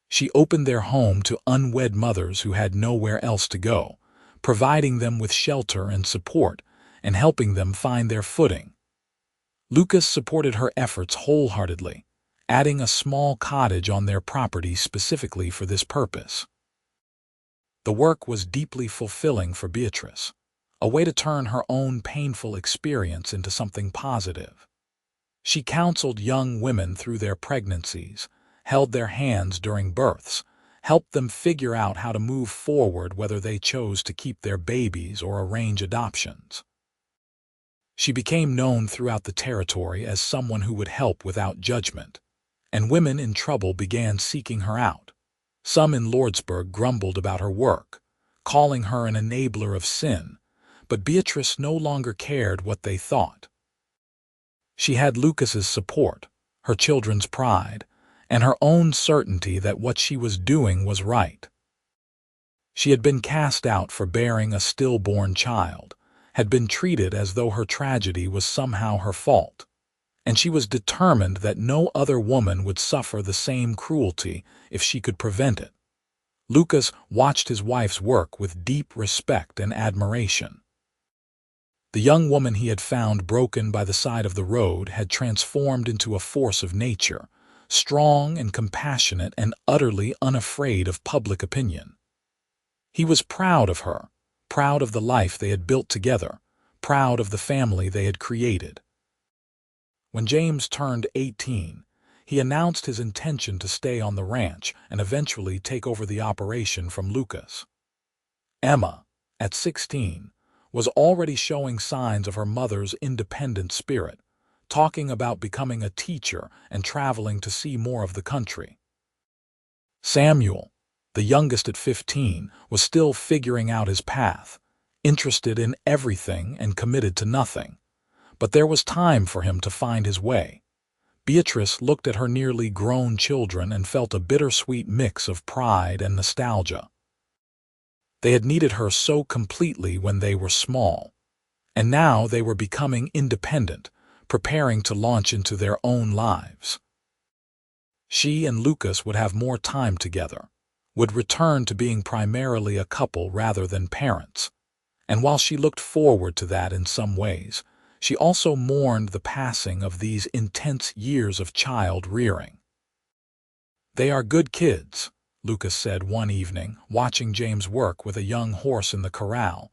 She opened their home to unwed mothers who had nowhere else to go, providing them with shelter and support and helping them find their footing. Lucas supported her efforts wholeheartedly, adding a small cottage on their property specifically for this purpose. The work was deeply fulfilling for Beatrice, a way to turn her own painful experience into something positive. She counseled young women through their pregnancies, held their hands during births, helped them figure out how to move forward whether they chose to keep their babies or arrange adoptions. She became known throughout the territory as someone who would help without judgment, and women in trouble began seeking her out. Some in Lordsburg grumbled about her work, calling her an enabler of sin, but Beatrice no longer cared what they thought. She had Lucas's support, her children's pride, and her own certainty that what she was doing was right. She had been cast out for bearing a stillborn child, had been treated as though her tragedy was somehow her fault, and she was determined that no other woman would suffer the same cruelty if she could prevent it. Lucas watched his wife's work with deep respect and admiration. The young woman he had found broken by the side of the road had transformed into a force of nature, strong and compassionate and utterly unafraid of public opinion. He was proud of her, proud of the life they had built together, proud of the family they had created. When James turned 18, he announced his intention to stay on the ranch and eventually take over the operation from Lucas. Emma, at 16, was already showing signs of her mother's independent spirit, talking about becoming a teacher and traveling to see more of the country. Samuel, the youngest at 15, was still figuring out his path, interested in everything and committed to nothing. But there was time for him to find his way. Beatrice looked at her nearly grown children and felt a bittersweet mix of pride and nostalgia. They had needed her so completely when they were small, and now they were becoming independent, preparing to launch into their own lives. She and Lucas would have more time together, would return to being primarily a couple rather than parents, and while she looked forward to that in some ways, she also mourned the passing of these intense years of child rearing. "They are good kids," Lucas said one evening, watching James work with a young horse in the corral.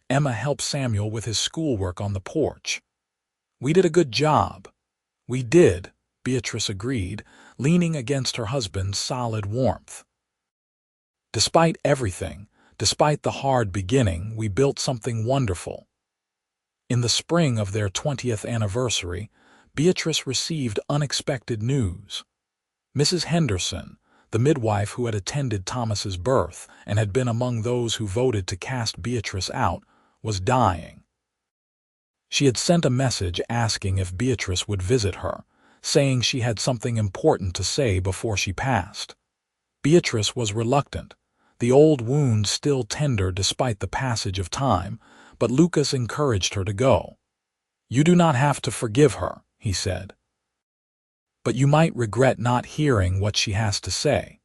Emma helped Samuel with his schoolwork on the porch. "We did a good job." "We did," Beatrice agreed, leaning against her husband's solid warmth. "Despite everything, despite the hard beginning, we built something wonderful." In the spring of their 20th anniversary, Beatrice received unexpected news. Mrs. Henderson, the midwife who had attended Thomas's birth and had been among those who voted to cast Beatrice out, was dying. She had sent a message asking if Beatrice would visit her, saying she had something important to say before she passed. Beatrice was reluctant, the old wound still tender despite the passage of time, but Lucas encouraged her to go. "You do not have to forgive her," he said. "But you might regret not hearing what she has to say."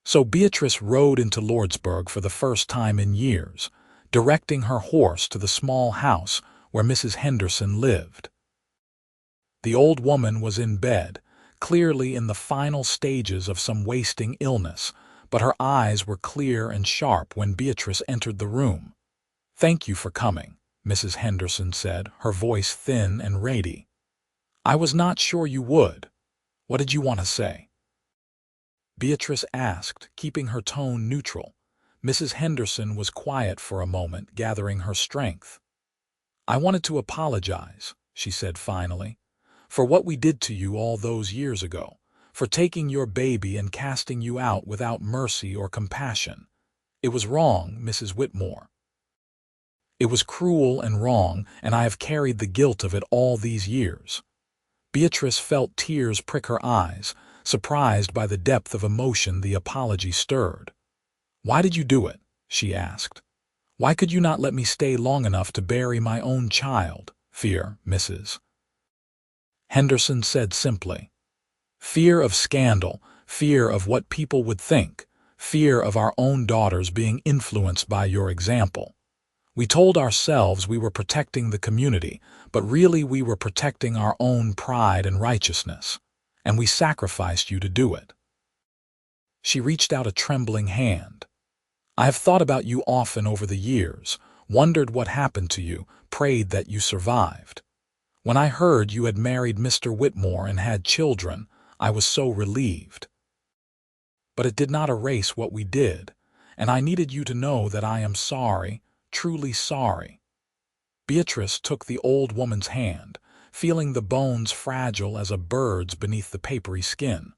So Beatrice rode into Lordsburg for the first time in years, directing her horse to the small house where Mrs. Henderson lived. The old woman was in bed, clearly in the final stages of some wasting illness, but her eyes were clear and sharp when Beatrice entered the room. "Thank you for coming," Mrs. Henderson said, her voice thin and ready. "I was not sure you would. What did you want to say?" Beatrice asked, keeping her tone neutral. Mrs. Henderson was quiet for a moment, gathering her strength. "I wanted to apologize," she said finally, "for what we did to you all those years ago, for taking your baby and casting you out without mercy or compassion. It was wrong, Mrs. Whitmore." It was cruel and wrong, and I have carried the guilt of it all these years." Beatrice felt tears prick her eyes, surprised by the depth of emotion the apology stirred. "Why did you do it?" she asked. "Why could you not let me stay long enough to bury my own child?" "Fear, Mrs. Henderson said simply. "Fear of scandal, fear of what people would think, fear of our own daughters being influenced by your example. We told ourselves we were protecting the community, but really we were protecting our own pride and righteousness, and we sacrificed you to do it." She reached out a trembling hand. "I have thought about you often over the years, wondered what happened to you, prayed that you survived. When I heard you had married Mr. Whitmore and had children, I was so relieved. But it did not erase what we did, and I needed you to know that I am sorry, truly sorry." Beatrice took the old woman's hand, feeling the bones fragile as a bird's beneath the papery skin.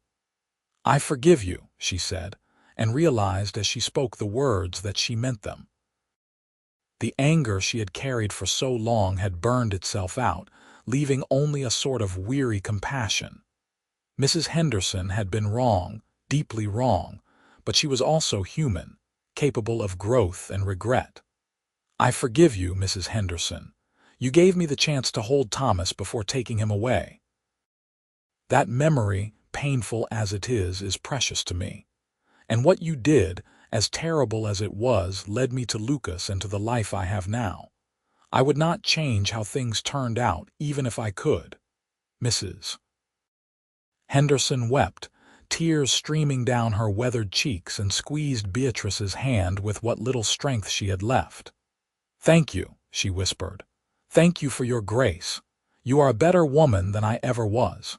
"I forgive you," she said, and realized as she spoke the words that she meant them. The anger she had carried for so long had burned itself out, leaving only a sort of weary compassion. Mrs. Henderson had been wrong, deeply wrong, but she was also human, capable of growth and regret. "I forgive you, Mrs. Henderson. You gave me the chance to hold Thomas before taking him away. That memory, painful as it is precious to me. And what you did, as terrible as it was, led me to Lucas and to the life I have now. I would not change how things turned out, even if I could." Mrs. Henderson wept, tears streaming down her weathered cheeks, and squeezed Beatrice's hand with what little strength she had left. "Thank you," she whispered. "Thank you for your grace. You are a better woman than I ever was."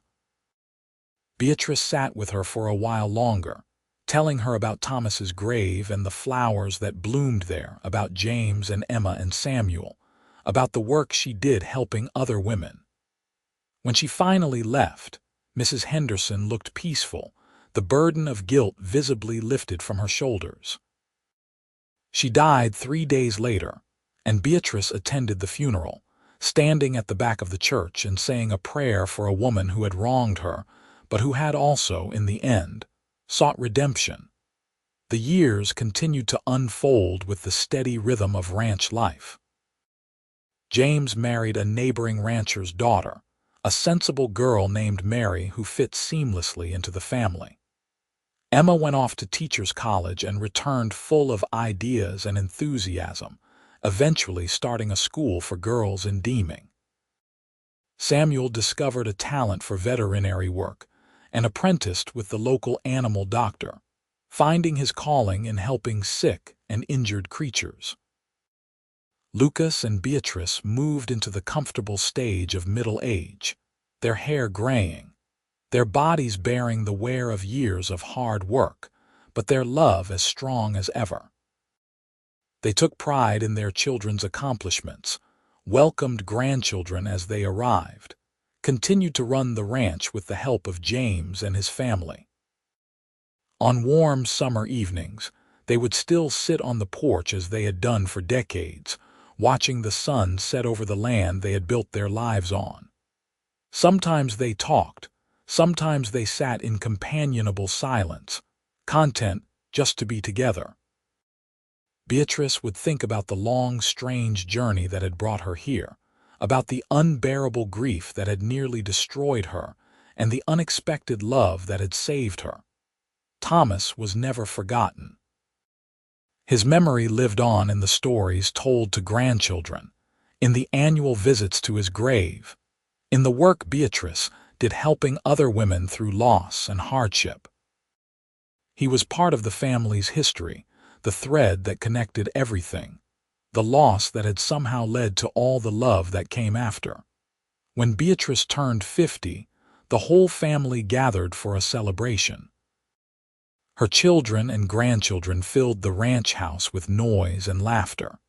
Beatrice sat with her for a while longer, telling her about Thomas's grave and the flowers that bloomed there, about James and Emma and Samuel, about the work she did helping other women. When she finally left, Mrs. Henderson looked peaceful, the burden of guilt visibly lifted from her shoulders. She died 3 days later, and Beatrice attended the funeral, standing at the back of the church and saying a prayer for a woman who had wronged her, but who had also, in the end, sought redemption. The years continued to unfold with the steady rhythm of ranch life. James married a neighboring rancher's daughter, a sensible girl named Mary who fit seamlessly into the family. Emma went off to teacher's college and returned full of ideas and enthusiasm, eventually starting a school for girls in Deeming. Samuel discovered a talent for veterinary work and apprenticed with the local animal doctor, finding his calling in helping sick and injured creatures. Lucas and Beatrice moved into the comfortable stage of middle age, their hair graying, their bodies bearing the wear of years of hard work, but their love as strong as ever. They took pride in their children's accomplishments, welcomed grandchildren as they arrived, continued to run the ranch with the help of James and his family. On warm summer evenings, they would still sit on the porch as they had done for decades, watching the sun set over the land they had built their lives on. Sometimes they talked, sometimes they sat in companionable silence, content just to be together. Beatrice would think about the long, strange journey that had brought her here, about the unbearable grief that had nearly destroyed her, and the unexpected love that had saved her. Thomas was never forgotten. His memory lived on in the stories told to grandchildren, in the annual visits to his grave, in the work Beatrice did helping other women through loss and hardship. He was part of the family's history, the thread that connected everything, the loss that had somehow led to all the love that came after. When Beatrice turned 50, the whole family gathered for a celebration. Her children and grandchildren filled the ranch house with noise and laughter,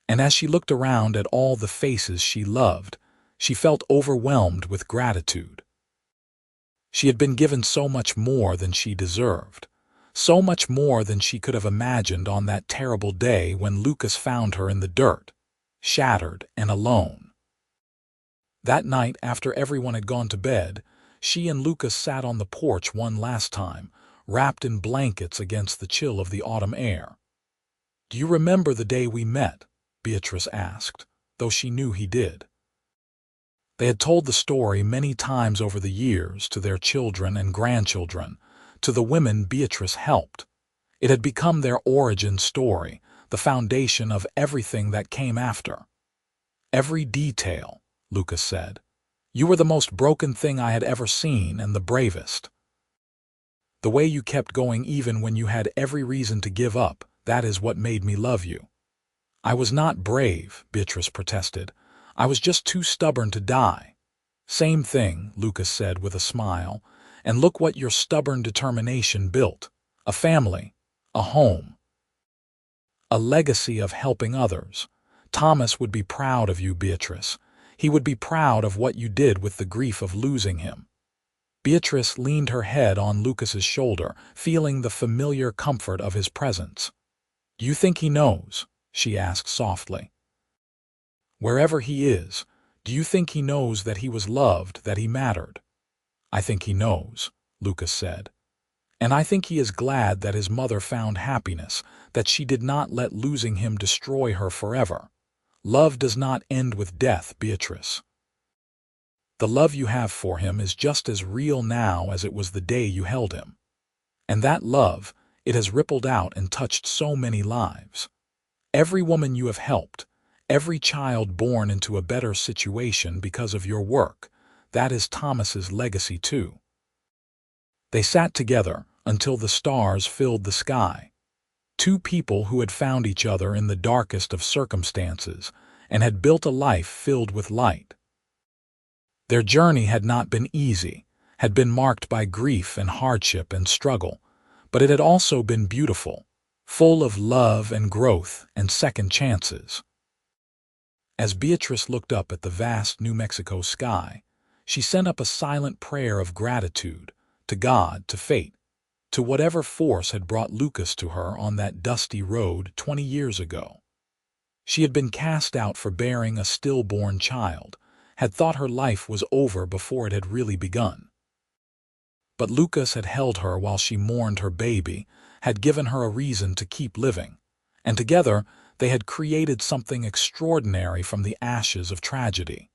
and as she looked around at all the faces she loved, she felt overwhelmed with gratitude. She had been given so much more than she deserved, so much more than she could have imagined on that terrible day when Lucas found her in the dirt, shattered and alone. That night, after everyone had gone to bed, she and Lucas sat on the porch one last time, wrapped in blankets against the chill of the autumn air. "Do you remember the day we met?" Beatrice asked, though she knew he did. They had told the story many times over the years to their children and grandchildren, to the women Beatrice helped. It had become their origin story, the foundation of everything that came after. "Every detail," Lucas said. "You were the most broken thing I had ever seen and the bravest. The way you kept going even when you had every reason to give up, that is what made me love you." "I was not brave," Beatrice protested. "I was just too stubborn to die." "Same thing," Lucas said with a smile. "And look what your stubborn determination built. A family, a home, a legacy of helping others. Thomas would be proud of you, Beatrice. He would be proud of what you did with the grief of losing him." Beatrice leaned her head on Lucas's shoulder, feeling the familiar comfort of his presence. "Do you think he knows?" she asked softly. "Wherever he is, do you think he knows that he was loved, that he mattered?" "I think he knows," Lucas said. "And I think he is glad that his mother found happiness, that she did not let losing him destroy her forever. Love does not end with death, Beatrice. The love you have for him is just as real now as it was the day you held him. And that love, it has rippled out and touched so many lives. Every woman you have helped, every child born into a better situation because of your work, that is Thomas's legacy too." They sat together until the stars filled the sky. Two people who had found each other in the darkest of circumstances and had built a life filled with light. Their journey had not been easy, had been marked by grief and hardship and struggle, but it had also been beautiful, full of love and growth and second chances. As Beatrice looked up at the vast New Mexico sky, she sent up a silent prayer of gratitude to God, to fate, to whatever force had brought Lucas to her on that dusty road 20 years ago. She had been cast out for bearing a stillborn child, had thought her life was over before it had really begun. But Lucas had held her while she mourned her baby, had given her a reason to keep living, and together they had created something extraordinary from the ashes of tragedy.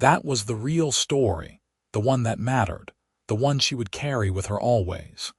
That was the real story, the one that mattered, the one she would carry with her always.